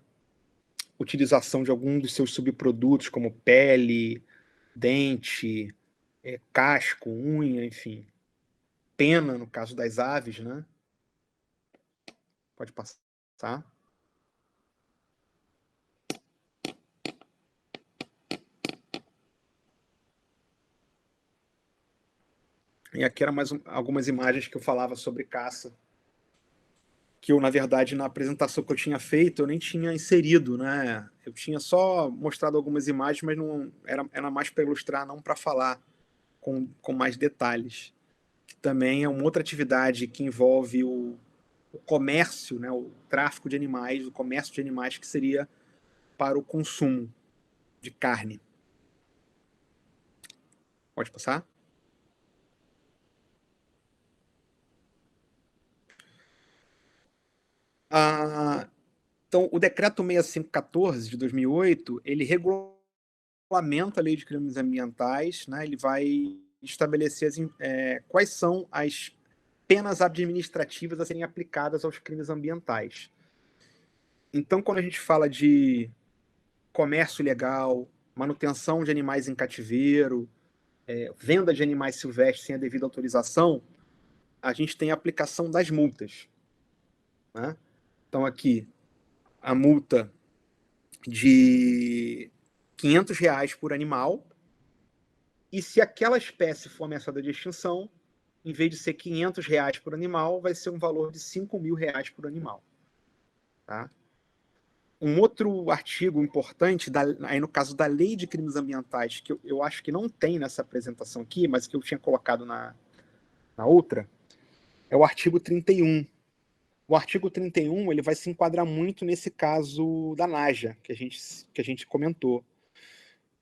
utilização de algum dos seus subprodutos, como pele, dente, casco, unha, enfim. Pena, no caso das aves, né? Pode passar. E aqui eram mais algumas imagens que eu falava sobre caça, que eu, na verdade, na apresentação que eu tinha feito, eu nem tinha inserido, né? Eu tinha só mostrado algumas imagens, mas não era mais para ilustrar, não para falar com mais detalhes. Que também é uma outra atividade que envolve o comércio, né, o tráfico de animais, o comércio de animais que seria para o consumo de carne. Pode passar? Então, o decreto 6514 de 2008, ele regulamenta a lei de crimes ambientais, né? Ele vai estabelecer quais são as penas administrativas a serem aplicadas aos crimes ambientais. Então, quando a gente fala de comércio ilegal, manutenção de animais em cativeiro, venda de animais silvestres sem a devida autorização, a gente tem a aplicação das multas, né? Então, aqui, a multa de R$ 500 por animal, e se aquela espécie for ameaçada de extinção, em vez de ser R$ 500 por animal, vai ser um valor de R$ 5.000 por animal. Tá? Um outro artigo importante, aí no caso da Lei de Crimes Ambientais, que eu acho que não tem nessa apresentação aqui, mas que eu tinha colocado na outra, é o artigo 31. O artigo 31 ele vai se enquadrar muito nesse caso da Naja, que a gente comentou.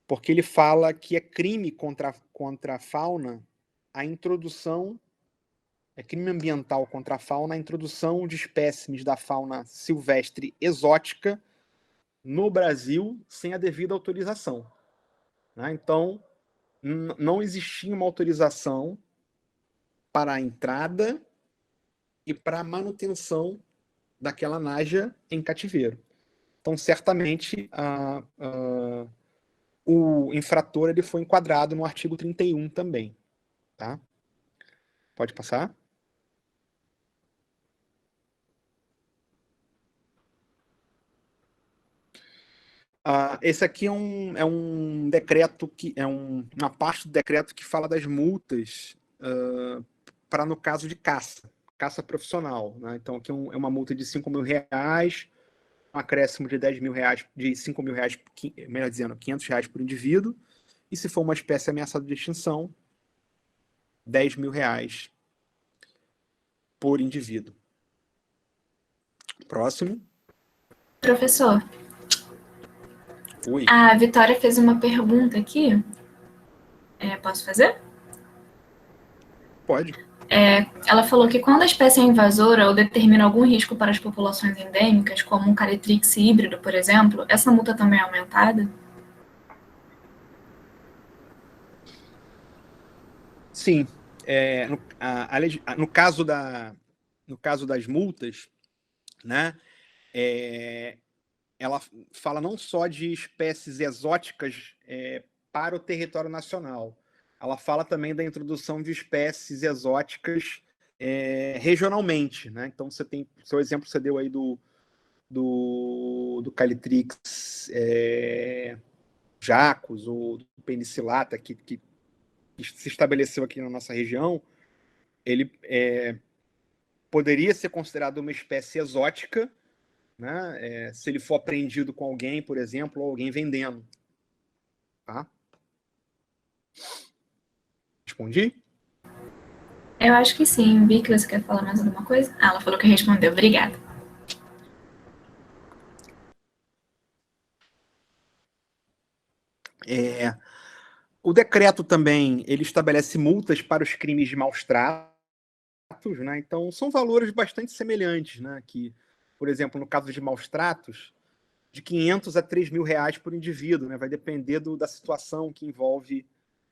Porque ele fala que é crime contra a fauna a introdução, é crime ambiental contra a fauna a introdução de espécimes da fauna silvestre exótica no Brasil sem a devida autorização. Né? Então, não existia uma autorização para a entrada e para a manutenção daquela naja em cativeiro. Então, certamente, o infrator ele foi enquadrado no artigo 31 também. Tá? Pode passar? Esse aqui é um decreto que uma parte do decreto que fala das multas para no caso de caça profissional. Né? Então, aqui é uma multa de R$ 5.000, um acréscimo de R$ 10.000, de R$ 5.000, melhor dizendo, R$ 500 por indivíduo, e se for uma espécie ameaçada de extinção, R$ 10.000 por indivíduo. Próximo. Professor, Oi. a Vitória fez uma pergunta aqui. Posso fazer? Pode. Ela falou que quando a espécie é invasora ou determina algum risco para as populações endêmicas, como um caritrix híbrido, por exemplo, essa multa também é aumentada? Sim. No caso das multas, né, ela fala não só de espécies exóticas para o território nacional, ela fala também da introdução de espécies exóticas regionalmente. Né? Então, você tem, seu exemplo você deu aí do Calitrix jacus, ou do Penicillata, que se estabeleceu aqui na nossa região, ele poderia ser considerado uma espécie exótica, né, se ele for apreendido com alguém, por exemplo, ou alguém vendendo. Tá? Respondi? Eu acho que sim. Vicky, você quer falar mais alguma coisa? Ela falou que respondeu. Obrigada. O decreto também ele estabelece multas para os crimes de maus tratos, né? Então são valores bastante semelhantes, né? Que, por exemplo, no caso de maus tratos, de R$ 500 a R$ 3.000 por indivíduo, né? Vai depender da situação que envolve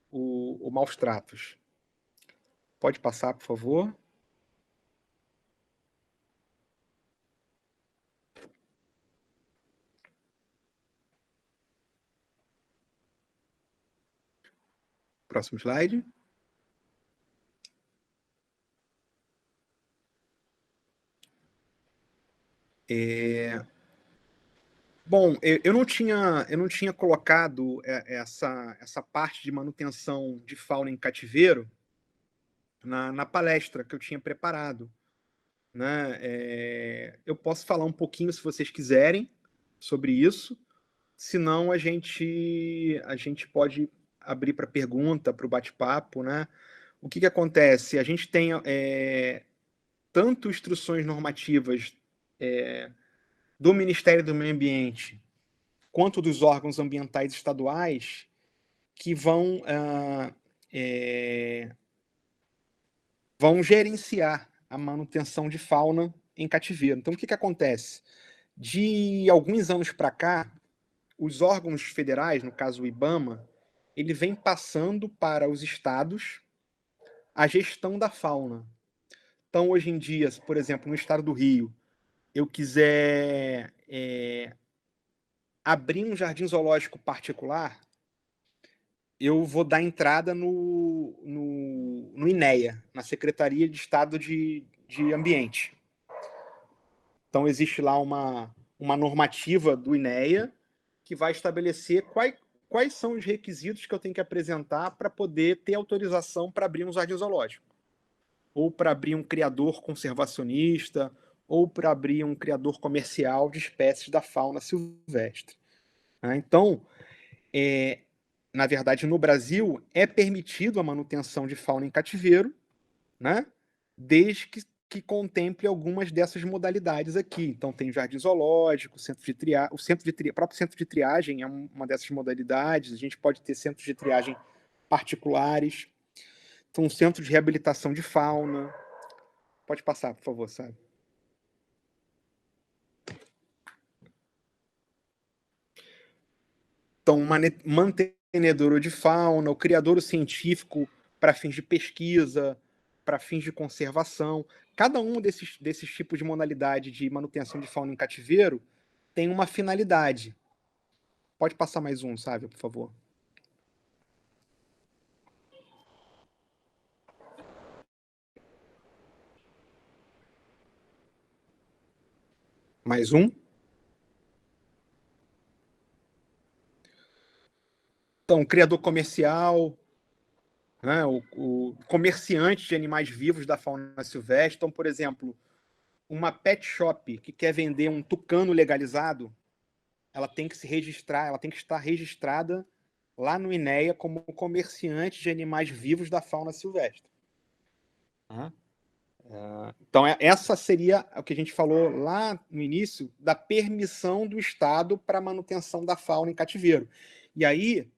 o maus tratos. Pode passar, por favor. Próximo slide. Bom, eu não tinha colocado essa parte de manutenção de fauna em cativeiro na palestra que eu tinha preparado. Né? Eu posso falar um pouquinho, se vocês quiserem, sobre isso. Senão, a gente pode abrir para pergunta, para o bate-papo. Né? O que acontece? A gente tem tanto instruções normativas do Ministério do Meio Ambiente quanto dos órgãos ambientais estaduais que vão gerenciar a manutenção de fauna em cativeiro. Então, o que acontece? De alguns anos para cá, os órgãos federais, no caso o IBAMA, ele vem passando para os estados a gestão da fauna. Então, hoje em dia, por exemplo, no estado do Rio, eu quiser abrir um jardim zoológico particular, eu vou dar entrada no INEA, na Secretaria de Estado de Ambiente. Então, existe lá uma normativa do INEA que vai estabelecer quais são os requisitos que eu tenho que apresentar para poder ter autorização para abrir um jardim zoológico, ou para abrir um criador conservacionista, ou para abrir um criador comercial de espécies da fauna silvestre. Então, na verdade, no Brasil, é permitido a manutenção de fauna em cativeiro, né? Desde que contemple algumas dessas modalidades aqui. Então, tem jardim zoológico, o próprio centro de triagem é uma dessas modalidades. A gente pode ter centros de triagem particulares. Então, um centro de reabilitação de fauna. Pode passar, por favor, sabe? Então, mantenedouro de fauna, o criadouro científico para fins de pesquisa, para fins de conservação. Cada um desses tipos de modalidade de manutenção de fauna em cativeiro tem uma finalidade. Pode passar mais um, Sávio, por favor. Mais um. Então, criador comercial, né, o comerciante de animais vivos da fauna silvestre. Então, por exemplo, uma pet shop que quer vender um tucano legalizado, ela tem que se registrar, ela tem que estar registrada lá no INEA como comerciante de animais vivos da fauna silvestre. Então, essa seria o que a gente falou lá no início, da permissão do Estado para a manutenção da fauna em cativeiro. E aí,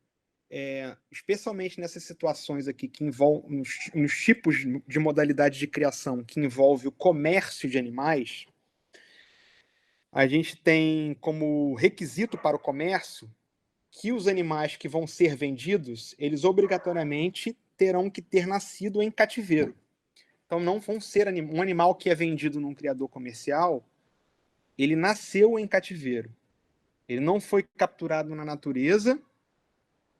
especialmente nessas situações aqui que envolvem nos tipos de modalidade de criação que envolve o comércio de animais, a gente tem como requisito para o comércio que os animais que vão ser vendidos, eles obrigatoriamente terão que ter nascido em cativeiro. Então, não vão ser um animal que é vendido num criador comercial, ele nasceu em cativeiro. Ele não foi capturado na natureza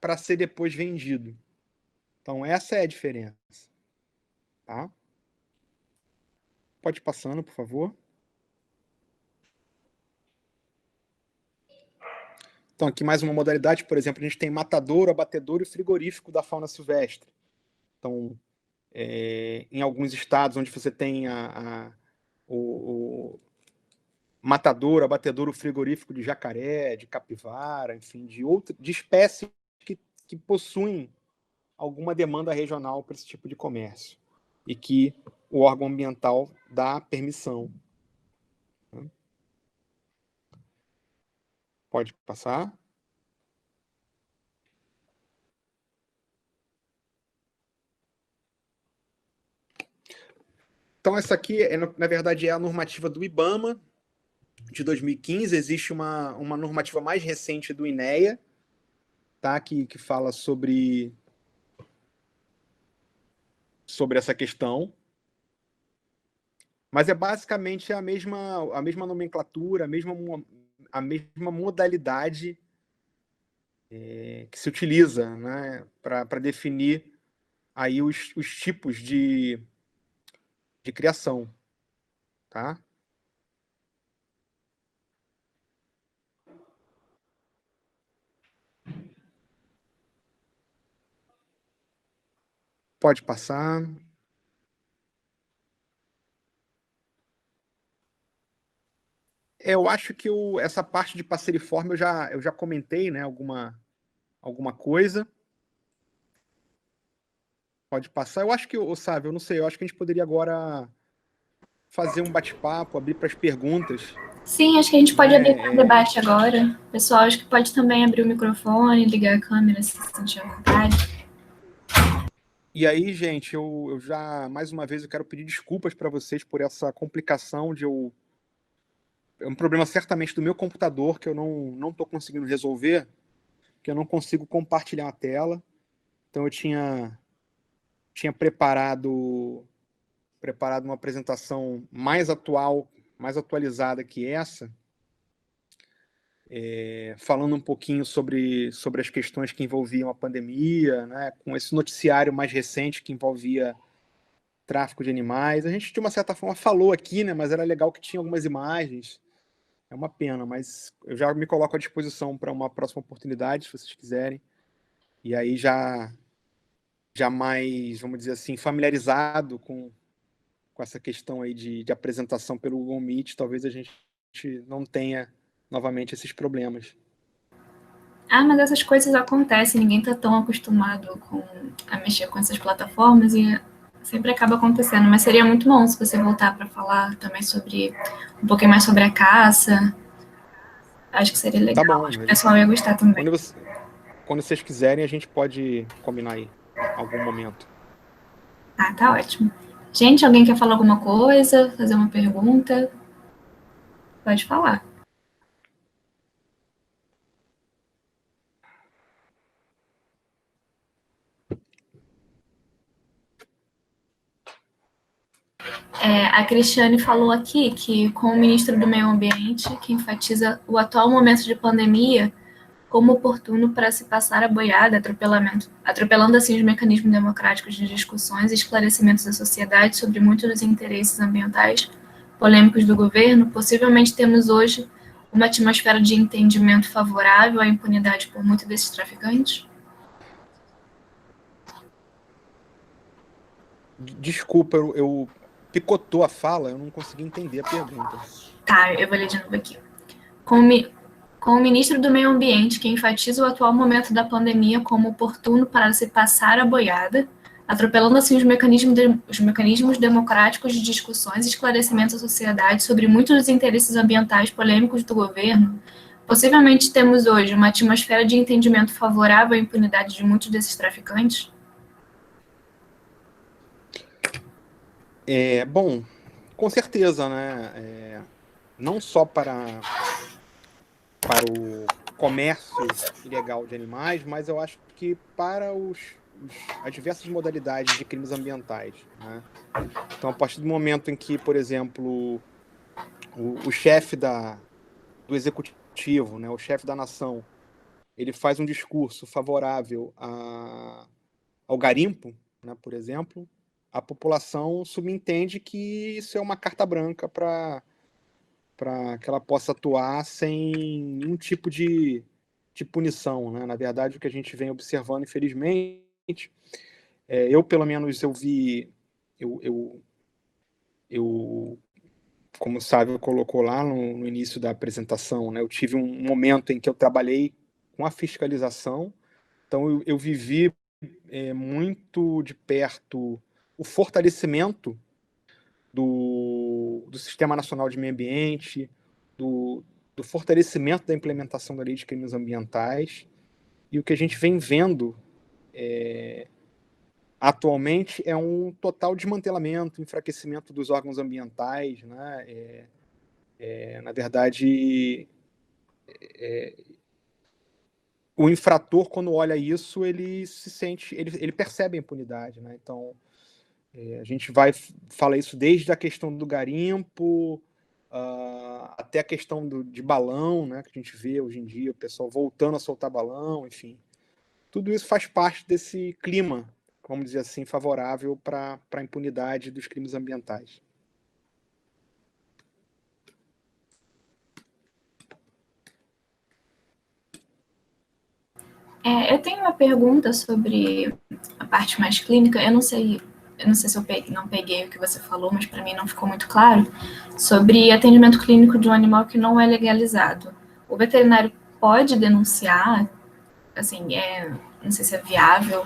para ser depois vendido. Então, essa é a diferença. Tá? Pode ir passando, por favor. Então, aqui mais uma modalidade, por exemplo, a gente tem matadouro, abatedouro e frigorífico da fauna silvestre. Então, em alguns estados onde você tem o matadouro, abatedouro frigorífico de jacaré, de capivara, enfim, de espécies que possuem alguma demanda regional para esse tipo de comércio e que o órgão ambiental dá permissão. Pode passar. Então, essa aqui, na verdade, é a normativa do IBAMA, de 2015. Existe uma normativa mais recente do INEA, tá? que fala sobre essa questão. Mas é basicamente a mesma nomenclatura, a mesma modalidade que se utiliza, né, para definir aí os tipos de criação. Tá? Pode passar. Eu acho que essa parte de passeriforme eu já comentei, né, alguma coisa. Pode passar. Eu acho que, Sávio, eu não sei, eu acho que a gente poderia agora fazer um bate-papo, abrir para as perguntas. Sim, acho que a gente pode abrir para o debate agora. O pessoal acho que pode também abrir o microfone, ligar a câmera, se sentir à vontade. E aí, gente, eu já, mais uma vez, eu quero pedir desculpas para vocês por essa complicação é um problema certamente do meu computador que eu não estou conseguindo resolver, que eu não consigo compartilhar a tela. Então eu tinha preparado uma apresentação mais atualizada que essa, falando um pouquinho sobre as questões que envolviam a pandemia, né, com esse noticiário mais recente que envolvia tráfico de animais. A gente, de uma certa forma, falou aqui, né, mas era legal que tinha algumas imagens. É uma pena, mas eu já me coloco à disposição para uma próxima oportunidade, se vocês quiserem. E aí já mais, vamos dizer assim, familiarizado com essa questão aí de apresentação pelo Google Meet, talvez a gente não tenha novamente esses problemas. Mas essas coisas acontecem, ninguém está tão acostumado a mexer com essas plataformas e sempre acaba acontecendo. Mas seria muito bom se você voltar para falar também um pouquinho mais sobre a caça. Acho que seria legal. Tá bom, acho que o pessoal ia gostar também. Quando vocês quiserem, a gente pode combinar aí, algum momento. Tá ótimo. Gente, alguém quer falar alguma coisa? Fazer uma pergunta? Pode falar. A Cristiane falou aqui que, com o ministro do Meio Ambiente, que enfatiza o atual momento de pandemia como oportuno para se passar a boiada, atropelando assim os mecanismos democráticos de discussões e esclarecimentos da sociedade sobre muitos dos interesses ambientais polêmicos do governo, possivelmente temos hoje uma atmosfera de entendimento favorável à impunidade por muitos desses traficantes? Desculpa, eu picotou a fala, eu não consegui entender a pergunta. Tá, eu vou ler de novo aqui. Com o ministro do Meio Ambiente, que enfatiza o atual momento da pandemia como oportuno para se passar a boiada, atropelando assim os mecanismos democráticos de discussões e esclarecimentos da sociedade sobre muitos dos interesses ambientais polêmicos do governo, possivelmente temos hoje uma atmosfera de entendimento favorável à impunidade de muitos desses traficantes? Bom, com certeza, né? Não só para o comércio ilegal de animais, mas eu acho que para as diversas modalidades de crimes ambientais, né? Então, a partir do momento em que, por exemplo, o chefe do executivo, né, o chefe da nação, ele faz um discurso favorável ao garimpo, né, por exemplo, a população subentende que isso é uma carta branca para que ela possa atuar sem nenhum tipo de punição, né? Na verdade, o que a gente vem observando, infelizmente, eu, pelo menos, eu vi, como o Sávio colocou lá no início da apresentação, né? Eu tive um momento em que eu trabalhei com a fiscalização, então eu vivi muito de perto o fortalecimento do Sistema Nacional de Meio Ambiente, do fortalecimento da implementação da Lei de Crimes Ambientais, e o que a gente vem vendo atualmente é um total desmantelamento, enfraquecimento dos órgãos ambientais, né? Na verdade, o infrator, quando olha isso, ele se sente, ele percebe a impunidade, né? Então, a gente fala isso desde a questão do garimpo, até a questão de balão, né, que a gente vê hoje em dia, o pessoal voltando a soltar balão, enfim. Tudo isso faz parte desse clima, vamos dizer assim, favorável para a impunidade dos crimes ambientais. Eu tenho uma pergunta sobre a parte mais clínica. Eu não sei se eu não peguei o que você falou, mas para mim não ficou muito claro, sobre atendimento clínico de um animal que não é legalizado. O veterinário pode denunciar, assim, não sei se é viável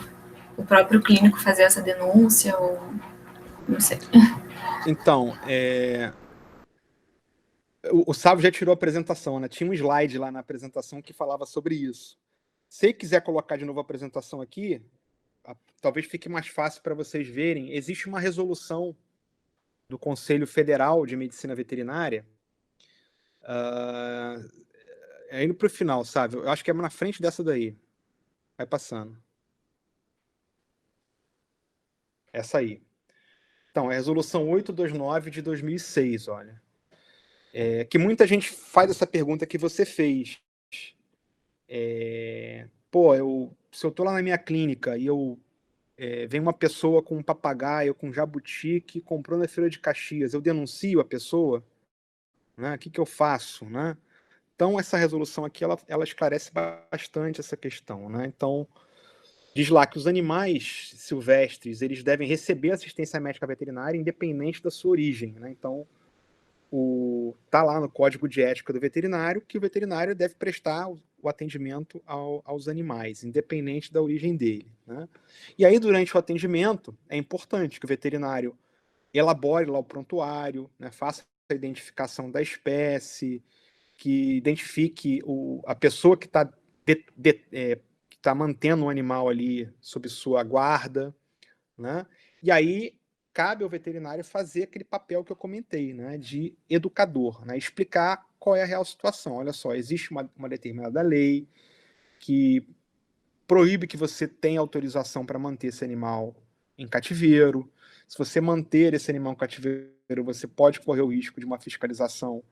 o próprio clínico fazer essa denúncia, ou não sei. Então, o Sávio já tirou a apresentação, né? Tinha um slide lá na apresentação que falava sobre isso. Se quiser colocar de novo a apresentação aqui, talvez fique mais fácil para vocês verem. Existe uma resolução do Conselho Federal de Medicina Veterinária, indo para o final, sabe? Eu acho que é na frente dessa daí. Vai passando. Essa aí. Então, é a resolução 829 de 2006, olha. Que muita gente faz essa pergunta que você fez. Se eu estou lá na minha clínica e vem uma pessoa com um papagaio, com um jabuti, que comprou na Feira de Caxias, eu denuncio a pessoa? Né? O que eu faço? Né? Então, essa resolução aqui, ela esclarece bastante essa questão. Né? Então, diz lá que os animais silvestres, eles devem receber assistência médica veterinária independente da sua origem. Né? Então, está lá no Código de Ética do Veterinário que o veterinário deve prestar o atendimento aos animais, independente da origem dele. Né? E aí, durante o atendimento, é importante que o veterinário elabore lá o prontuário, né, faça a identificação da espécie, que identifique a pessoa que está mantendo o animal ali sob sua guarda, né? E aí cabe ao veterinário fazer aquele papel que eu comentei, né, de educador, né, explicar qual é a real situação. Olha só, existe uma determinada lei que proíbe que você tenha autorização para manter esse animal em cativeiro. Se você manter esse animal em cativeiro, você pode correr o risco de uma fiscalização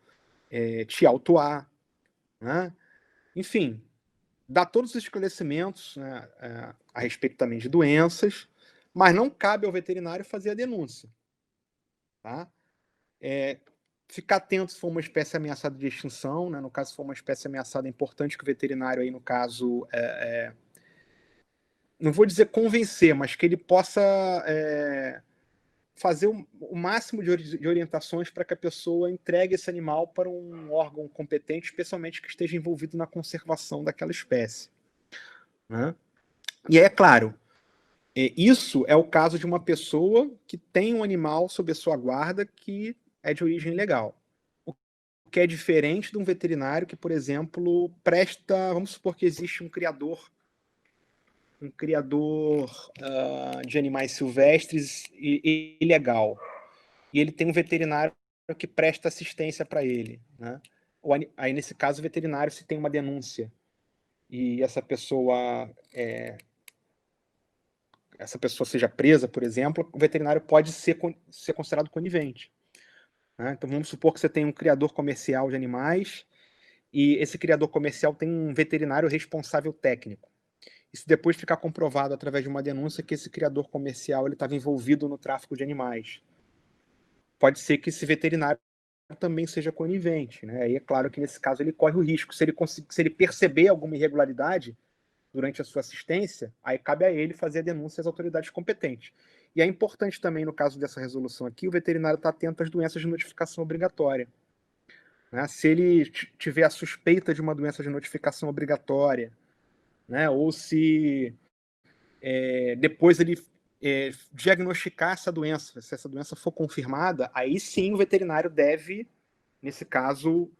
te autuar, né? Enfim, dá todos os esclarecimentos, né, a respeito também de doenças, mas não cabe ao veterinário fazer a denúncia. Tá? Ficar atento se for uma espécie ameaçada de extinção, né? No caso, se for uma espécie ameaçada, é importante que o veterinário, aí, no caso, não vou dizer convencer, mas que ele possa fazer o máximo de orientações para que a pessoa entregue esse animal para um órgão competente, especialmente que esteja envolvido na conservação daquela espécie. Né? E é claro, isso é o caso de uma pessoa que tem um animal sob a sua guarda que é de origem legal. O que é diferente de um veterinário que, por exemplo, vamos supor que existe um criador de animais silvestres ilegal. E ele tem um veterinário que presta assistência para ele. Né? Aí, nesse caso, o veterinário, se tem uma denúncia e essa pessoa seja presa, por exemplo, o veterinário pode ser considerado conivente. Né? Então, vamos supor que você tem um criador comercial de animais e esse criador comercial tem um veterinário responsável técnico. Isso depois ficar comprovado através de uma denúncia que esse criador comercial estava envolvido no tráfico de animais. Pode ser que esse veterinário também seja conivente. Né? Aí é claro que, nesse caso, ele corre o risco. Se ele perceber alguma irregularidade durante a sua assistência, aí cabe a ele fazer a denúncia às autoridades competentes. E é importante também, no caso dessa resolução aqui, o veterinário estar atento às doenças de notificação obrigatória. Né? Se ele tiver a suspeita de uma doença de notificação obrigatória, né? Ou se depois ele diagnosticar essa doença, se essa doença for confirmada, aí sim o veterinário deve, nesse caso,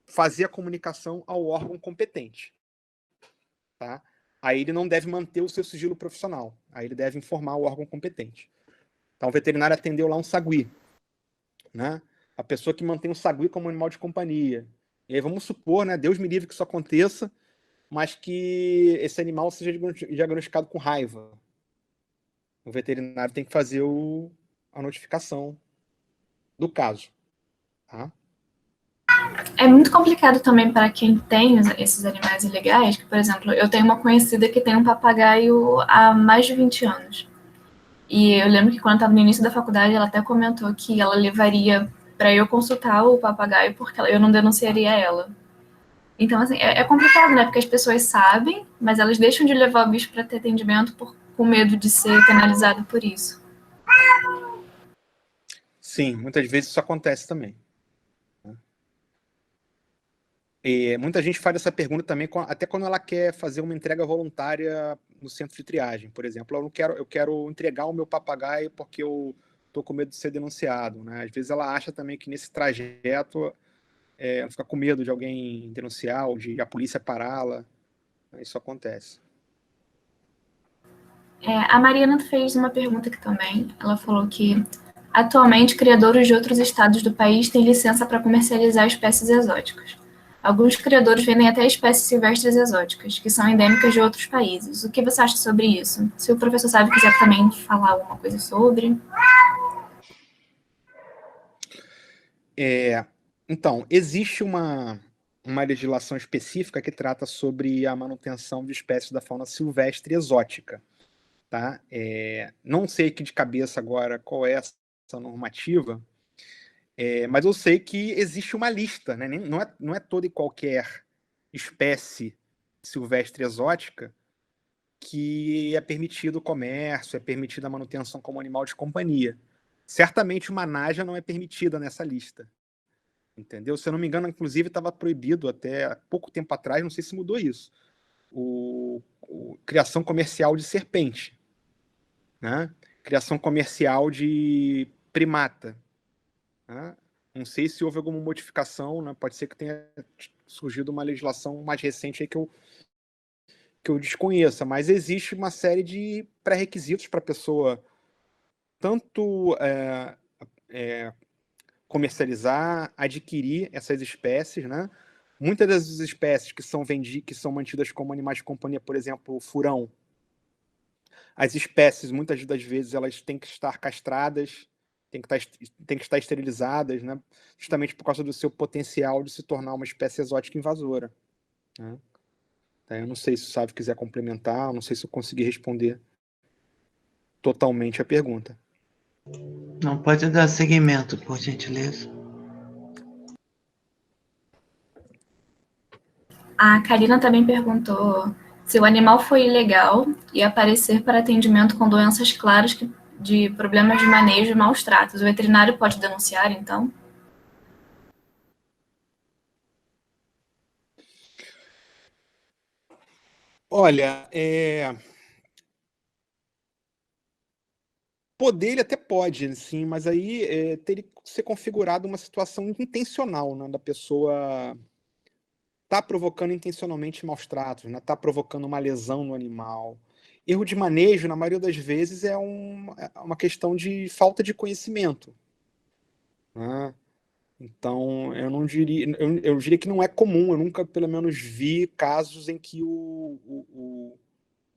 fazer a comunicação ao órgão competente. Tá? Aí ele não deve manter o seu sigilo profissional. Aí ele deve informar o órgão competente. Então, o veterinário atendeu lá um sagui. Né? A pessoa que mantém o sagui como animal de companhia. E aí vamos supor, né, Deus me livre que isso aconteça, mas que esse animal seja diagnosticado com raiva. O veterinário tem que fazer a notificação do caso. Tá? É muito complicado também para quem tem esses animais ilegais, que, por exemplo, eu tenho uma conhecida que tem um papagaio há mais de 20 anos. E eu lembro que quando estava no início da faculdade, ela até comentou que ela levaria para eu consultar o papagaio porque eu não denunciaria ela. Então, assim, é complicado, né? Porque as pessoas sabem, mas elas deixam de levar o bicho para ter atendimento com medo de ser penalizado por isso. Sim, muitas vezes isso acontece também. E muita gente faz essa pergunta também, até quando ela quer fazer uma entrega voluntária no centro de triagem, por exemplo. Eu quero entregar o meu papagaio porque eu estou com medo de ser denunciado, né? Às vezes ela acha também que nesse trajeto ela fica com medo de alguém denunciar ou de a polícia pará-la. Isso acontece. A Mariana fez uma pergunta aqui também. Ela falou que, atualmente, criadores de outros estados do país têm licença para comercializar espécies exóticas. Alguns criadores vendem até espécies silvestres exóticas, que são endêmicas de outros países. O que você acha sobre isso? Se o professor Sávio quiser também falar alguma coisa sobre. Então, existe uma legislação específica que trata sobre a manutenção de espécies da fauna silvestre exótica. Tá? Não sei aqui de cabeça agora qual é essa normativa, mas eu sei que existe uma lista, né? Não é toda e qualquer espécie silvestre exótica que é permitido o comércio, é permitida a manutenção como animal de companhia. Certamente uma naja não é permitida nessa lista. Entendeu? Se eu não me engano, inclusive, estava proibido até pouco tempo atrás, não sei se mudou isso, criação comercial de serpente, né? Criação comercial de primata, né? Não sei se houve alguma modificação, né? Pode ser que tenha surgido uma legislação mais recente aí que eu desconheça, mas existe uma série de pré-requisitos para a pessoa tanto comercializar, adquirir essas espécies, né? Muitas das espécies que são mantidas como animais de companhia, por exemplo, o furão, as espécies, muitas das vezes, elas têm que estar castradas, têm que estar esterilizadas, né? Justamente por causa do seu potencial de se tornar uma espécie exótica invasora, né? Eu não sei se o Sávio quiser complementar, não sei se eu consegui responder totalmente a pergunta. Não, pode dar seguimento, por gentileza. A Karina também perguntou se o animal foi ilegal e aparecer para atendimento com doenças claras de problemas de manejo e maus tratos. O veterinário pode denunciar, então? Olha, poder ele até pode, sim, mas aí teria que ser configurada uma situação intencional, né, da pessoa tá provocando intencionalmente maus tratos, né, tá provocando uma lesão no animal. Erro de manejo, na maioria das vezes, é uma questão de falta de conhecimento, né? Então, eu diria que não é comum, eu nunca, pelo menos, vi casos em que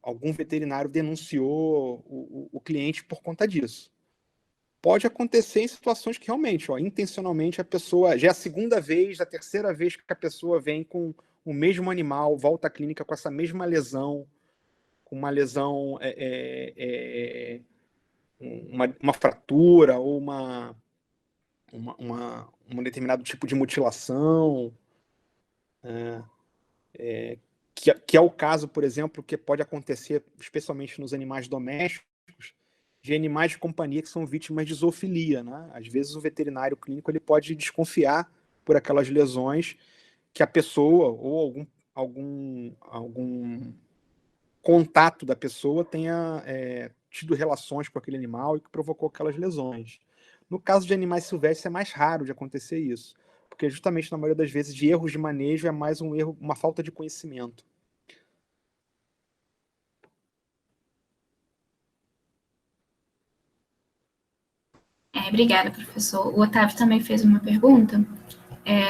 algum veterinário denunciou o cliente por conta disso. Pode acontecer em situações que realmente, intencionalmente, a pessoa, já é a segunda vez, a terceira vez que a pessoa vem com o mesmo animal, volta à clínica com essa mesma lesão, com uma lesão, uma fratura ou um determinado tipo de mutilação, que é o caso, por exemplo, que pode acontecer, especialmente nos animais domésticos, de animais de companhia que são vítimas de zoofilia, né? Às vezes o veterinário clínico ele pode desconfiar por aquelas lesões que a pessoa ou algum contato da pessoa tenha tido relações com aquele animal e que provocou aquelas lesões. No caso de animais silvestres é mais raro de acontecer isso, porque justamente na maioria das vezes de erros de manejo é mais um erro, uma falta de conhecimento. Obrigada, professor. O Otávio também fez uma pergunta.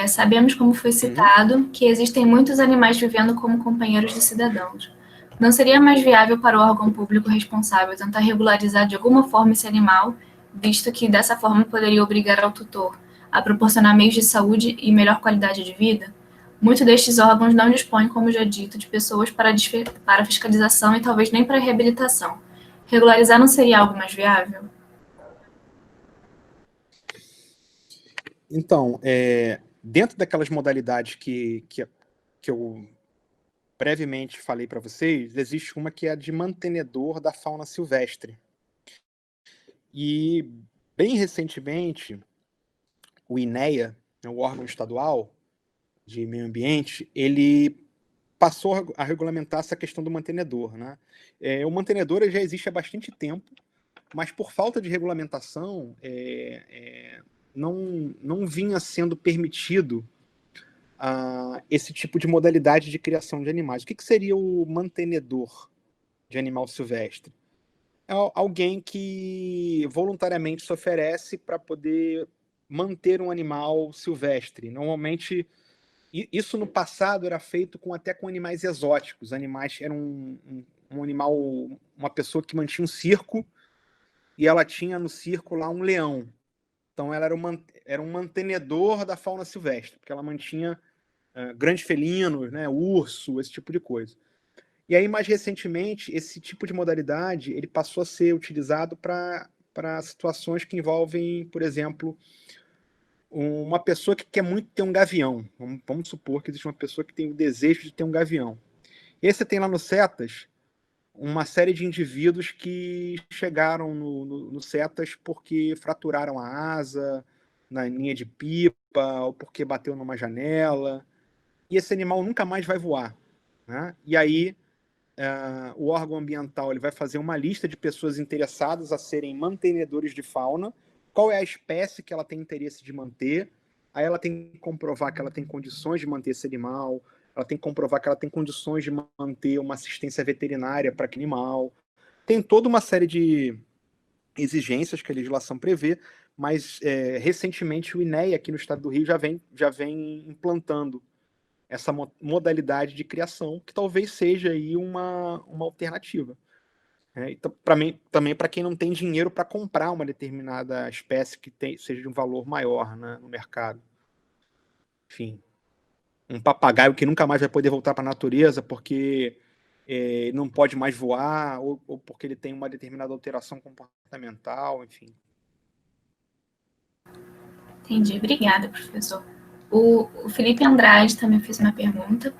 Sabemos, como foi citado, que existem muitos animais vivendo como companheiros de cidadãos. Não seria mais viável para o órgão público responsável tentar regularizar de alguma forma esse animal, visto que dessa forma poderia obrigar ao tutor a proporcionar meios de saúde e melhor qualidade de vida? Muitos destes órgãos não dispõem, como já dito, de pessoas para fiscalização e talvez nem para reabilitação. Regularizar não seria algo mais viável? Então, dentro daquelas modalidades que eu brevemente falei para vocês, existe uma que é a de mantenedor da fauna silvestre. E, bem recentemente, o INEA, o órgão estadual de meio ambiente, ele passou a regulamentar essa questão do mantenedor, né? O mantenedor já existe há bastante tempo, mas por falta de regulamentação, não vinha sendo permitido esse tipo de modalidade de criação de animais. O que seria o mantenedor de animal silvestre? É alguém que voluntariamente se oferece para poder manter um animal silvestre. Normalmente, isso no passado era feito até com animais exóticos. Animais eram um animal, uma pessoa que mantinha um circo, e ela tinha no circo lá um leão. Então ela era um mantenedor da fauna silvestre, porque ela mantinha grandes felinos, né, urso, esse tipo de coisa. E aí, mais recentemente, esse tipo de modalidade ele passou a ser utilizado para situações que envolvem, por exemplo, uma pessoa que quer muito ter um gavião. Vamos supor que existe uma pessoa que tem o desejo de ter um gavião. E aí você tem lá no CETAS uma série de indivíduos que chegaram no CETAS porque fraturaram a asa na linha de pipa, ou porque bateu numa janela, e esse animal nunca mais vai voar, né? E aí o órgão ambiental ele vai fazer uma lista de pessoas interessadas a serem mantenedores de fauna, qual é a espécie que ela tem interesse de manter, aí ela tem que comprovar que ela tem condições de manter esse animal, ela tem que comprovar que ela tem condições de manter uma assistência veterinária para aquele animal. Tem toda uma série de exigências que a legislação prevê, mas recentemente o INEA aqui no estado do Rio já vem implantando essa modalidade de criação, que talvez seja aí uma alternativa. Então, também para quem não tem dinheiro para comprar uma determinada espécie que seja de um valor maior, né, no mercado. Enfim, um papagaio que nunca mais vai poder voltar para a natureza porque não pode mais voar, ou porque ele tem uma determinada alteração comportamental, enfim. Entendi. Obrigada, professor. O Felipe Andrade também fez uma pergunta.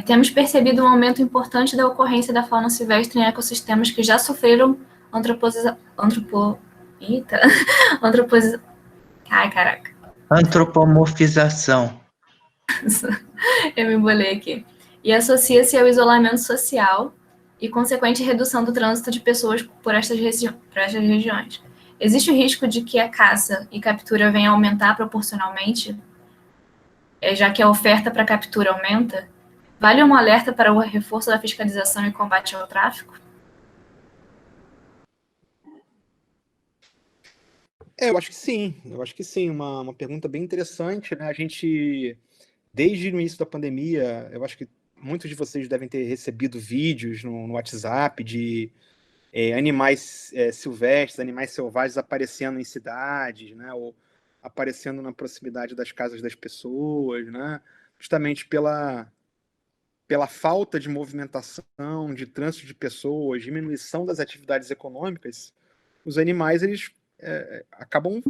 Temos percebido um aumento importante da ocorrência da fauna silvestre em ecossistemas que já sofreram antropomorfização. Eu me embolei aqui. E associa-se ao isolamento social e consequente redução do trânsito de pessoas por estas regiões. Existe o risco de que a caça e captura venha a aumentar proporcionalmente, já que a oferta para captura aumenta? Vale um alerta para o reforço da fiscalização e combate ao tráfico? Eu acho que sim. Uma pergunta bem interessante, né? A gente, desde o início da pandemia, eu acho que muitos de vocês devem ter recebido vídeos no WhatsApp de animais silvestres, animais selvagens aparecendo em cidades, né? Ou aparecendo na proximidade das casas das pessoas, né? Justamente pela falta de movimentação, de trânsito de pessoas, diminuição das atividades econômicas, os animais eles acabam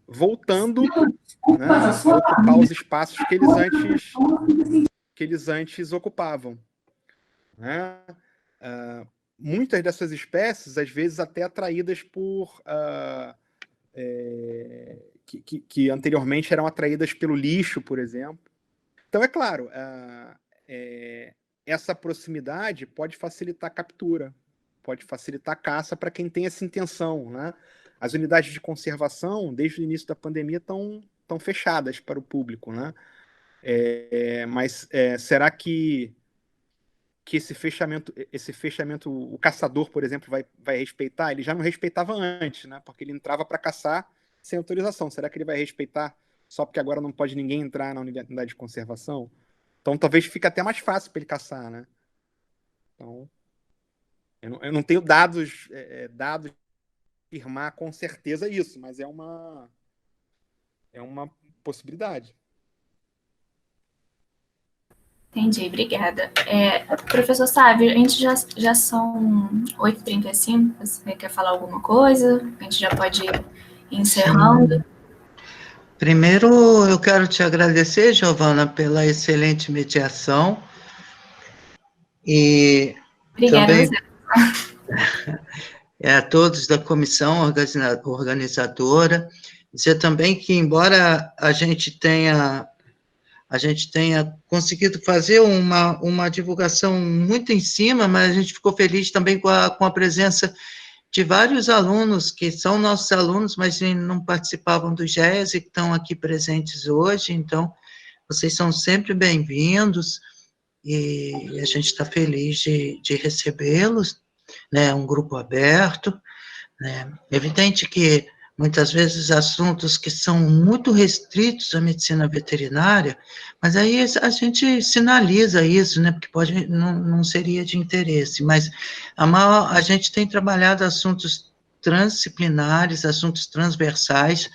voltando, né, a ocupar os espaços que eles antes ocupavam, né? Muitas dessas espécies, às vezes até atraídas por que anteriormente eram atraídas pelo lixo, por exemplo. Então, é claro, essa proximidade pode facilitar a captura, pode facilitar a caça para quem tem essa intenção, né? As unidades de conservação, desde o início da pandemia, estão fechadas para o público, né? Mas será que esse fechamento, o caçador, por exemplo, vai respeitar? Ele já não respeitava antes, né? Porque ele entrava para caçar sem autorização. Será que ele vai respeitar só porque agora não pode ninguém entrar na unidade de conservação? Então, talvez fique até mais fácil para ele caçar, né? Então, eu não tenho dados afirmar com certeza isso, mas é uma possibilidade. Entendi, obrigada. Professor Sávio, a gente já são 8h35, você quer falar alguma coisa? A gente já pode ir encerrando. Sim. Primeiro, eu quero te agradecer, Giovana, pela excelente mediação. E obrigada também você. A todos da comissão organizadora. Dizer também que, embora a gente tenha conseguido fazer uma divulgação muito em cima, mas a gente ficou feliz também com a presença de vários alunos que são nossos alunos, mas não participavam do GES e que estão aqui presentes hoje, então, vocês são sempre bem-vindos, e a gente está feliz de recebê-los, né, um grupo aberto, né, evidente que muitas vezes assuntos que são muito restritos à medicina veterinária, mas aí a gente sinaliza isso, né, porque não seria de interesse, mas a gente tem trabalhado assuntos transdisciplinares, assuntos transversais,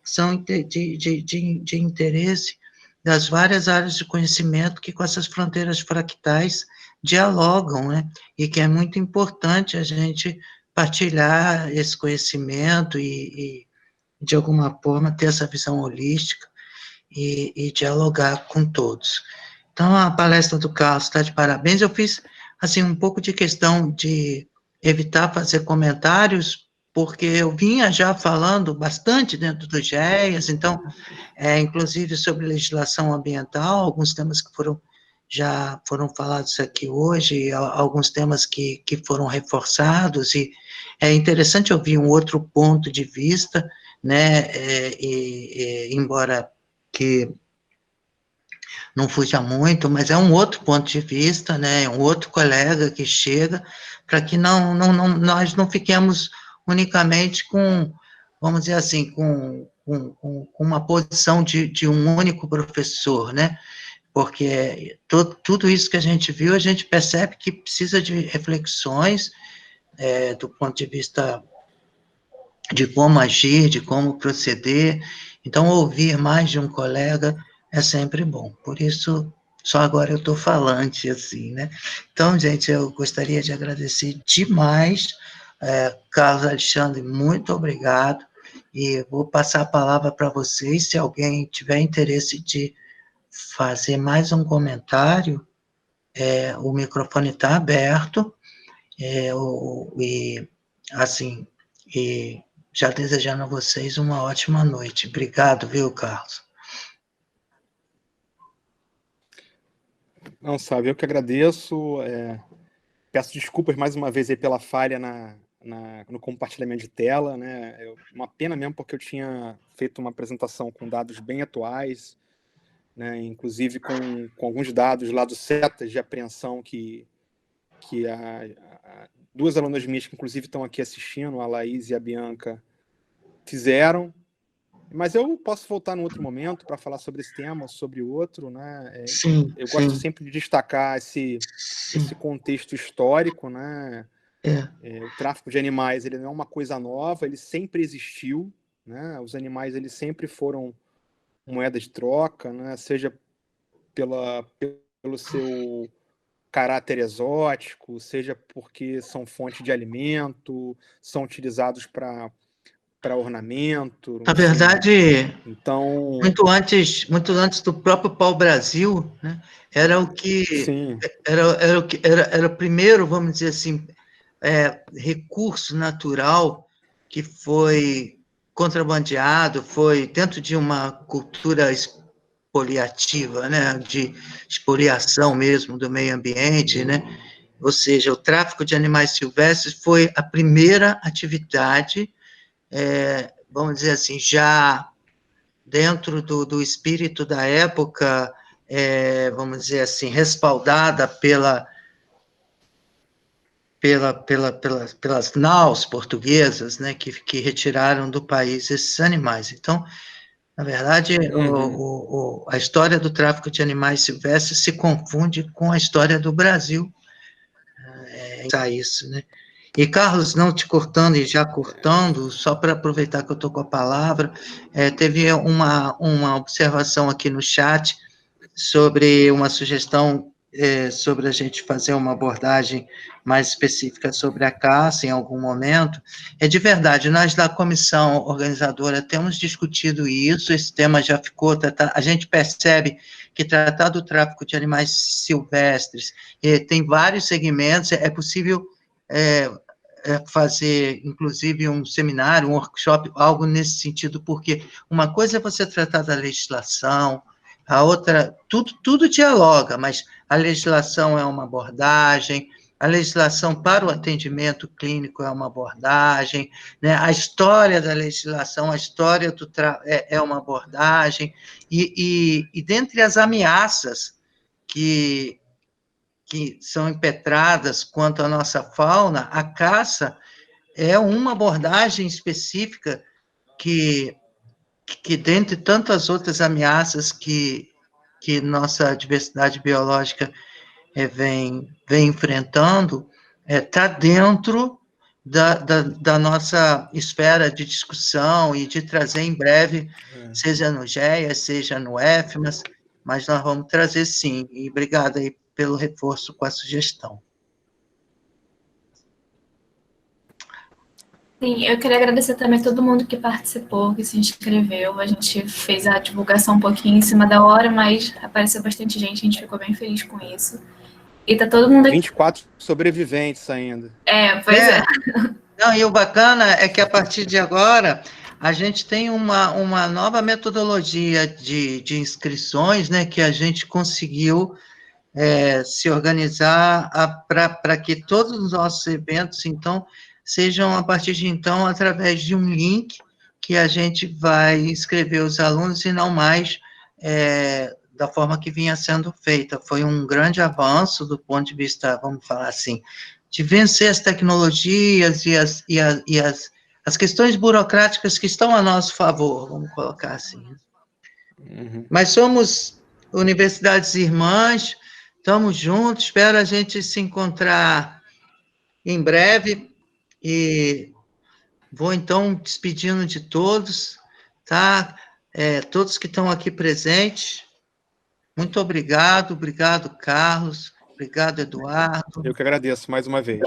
que são de interesse das várias áreas de conhecimento que com essas fronteiras fractais dialogam, né, e que é muito importante a gente partilhar esse conhecimento e, de alguma forma, ter essa visão holística e dialogar com todos. Então, a palestra do Carlos está de parabéns. Eu fiz, assim, um pouco de questão de evitar fazer comentários, porque eu vinha já falando bastante dentro do GEAS, então, inclusive sobre legislação ambiental, alguns temas que já foram falados aqui hoje, alguns temas que foram reforçados, e é interessante ouvir um outro ponto de vista, né, embora que não fuja muito, mas é um outro ponto de vista, né, um outro colega que chega, para que nós não fiquemos unicamente com, vamos dizer assim, com uma posição de um único professor, né, porque tudo isso que a gente viu, a gente percebe que precisa de reflexões do ponto de vista de como agir, de como proceder. Então, ouvir mais de um colega é sempre bom. Por isso, só agora eu estou falante, assim, né? Então, gente, eu gostaria de agradecer demais, Carlos Alexandre, muito obrigado, e vou passar a palavra para vocês, se alguém tiver interesse de fazer mais um comentário, o microfone está aberto, e, assim, e já desejando a vocês uma ótima noite. Obrigado, viu, Carlos? Não, sabe, eu que agradeço, peço desculpas mais uma vez aí pela falha no compartilhamento de tela, né, uma pena mesmo, porque eu tinha feito uma apresentação com dados bem atuais, né, inclusive com alguns dados lá do setas de apreensão que duas alunas minhas, que inclusive estão aqui assistindo, a Laís e a Bianca, fizeram, mas eu posso voltar num outro momento para falar sobre esse tema ou sobre outro, né? Sim, eu gosto sempre de destacar esse contexto histórico, né? O tráfico de animais, ele não é uma coisa nova, ele sempre existiu, né? Os animais, eles sempre foram moeda de troca, né? Seja pelo seu caráter exótico, seja porque são fonte de alimento, são utilizados para ornamento. Na verdade, então, muito antes do próprio pau-brasil, né, era o que era o primeiro, vamos dizer assim, recurso natural que foi contrabandeado, foi dentro de uma cultura expoliativa, né, de expoliação mesmo do meio ambiente, né, ou seja, o tráfico de animais silvestres foi a primeira atividade, vamos dizer assim, já dentro do espírito da época, vamos dizer assim, respaldada pelas naus portuguesas, né, que retiraram do país esses animais. Então, na verdade, a história do tráfico de animais silvestres se confunde com a história do Brasil. Isso, né? E, Carlos, não te cortando e já cortando, só para aproveitar que eu estou com a palavra, teve uma observação aqui no chat sobre uma sugestão sobre a gente fazer uma abordagem mais específica sobre a caça em algum momento. De verdade, nós da comissão organizadora temos discutido isso, esse tema já ficou tratado, a gente percebe que tratar do tráfico de animais silvestres tem vários segmentos, é possível fazer, inclusive, um seminário, um workshop, algo nesse sentido, porque uma coisa é você tratar da legislação, a outra, tudo dialoga, mas a legislação é uma abordagem, A legislação para o atendimento clínico é uma abordagem, né? A história da legislação, a história é uma abordagem, e dentre as ameaças que são impetradas quanto à nossa fauna, a caça é uma abordagem específica que dentre tantas outras ameaças que nossa diversidade biológica vem enfrentando, está dentro da nossa esfera de discussão e de trazer em breve, seja no GEA, seja no EFMAS, mas nós vamos trazer sim, e obrigado aí pelo reforço com a sugestão. Sim, eu queria agradecer também a todo mundo que participou, que se inscreveu. A gente fez a divulgação um pouquinho em cima da hora, mas apareceu bastante gente, a gente ficou bem feliz com isso. E tá todo mundo aqui. 24 sobreviventes ainda. Pois é. Não, e o bacana é que a partir de agora a gente tem uma nova metodologia de inscrições, né, que a gente conseguiu se organizar para que todos os nossos eventos, então, sejam, a partir de então, através de um link que a gente vai inscrever os alunos e não mais da forma que vinha sendo feita. Foi um grande avanço do ponto de vista, vamos falar assim, de vencer as tecnologias e as questões burocráticas que estão a nosso favor, vamos colocar assim. Uhum. Mas somos universidades irmãs, estamos juntos, espero a gente se encontrar em breve, e vou, então, despedindo de todos, tá? Todos que estão aqui presentes, muito obrigado, Carlos, obrigado, Eduardo. Eu que agradeço mais uma vez.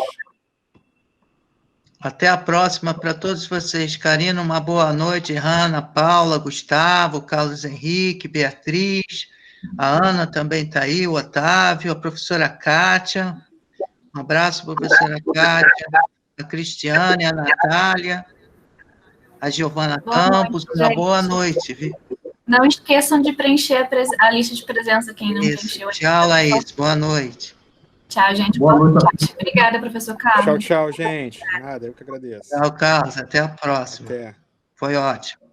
Até a próxima para todos vocês. Karina, uma boa noite. Hanna, Paula, Gustavo, Carlos Henrique, Beatriz, a Ana também está aí, o Otávio, a professora Kátia. Um abraço, professora Kátia, a Cristiane, a Natália, a Giovana Campos. Uma boa noite. Não esqueçam de preencher a lista de presença, quem não preencheu. Tchau, Laís. Boa noite. Tchau, gente. Boa noite. Obrigada, professor Carlos. Tchau, gente. Nada, eu que agradeço. Tchau, Carlos. Até a próxima. Até. Foi ótimo.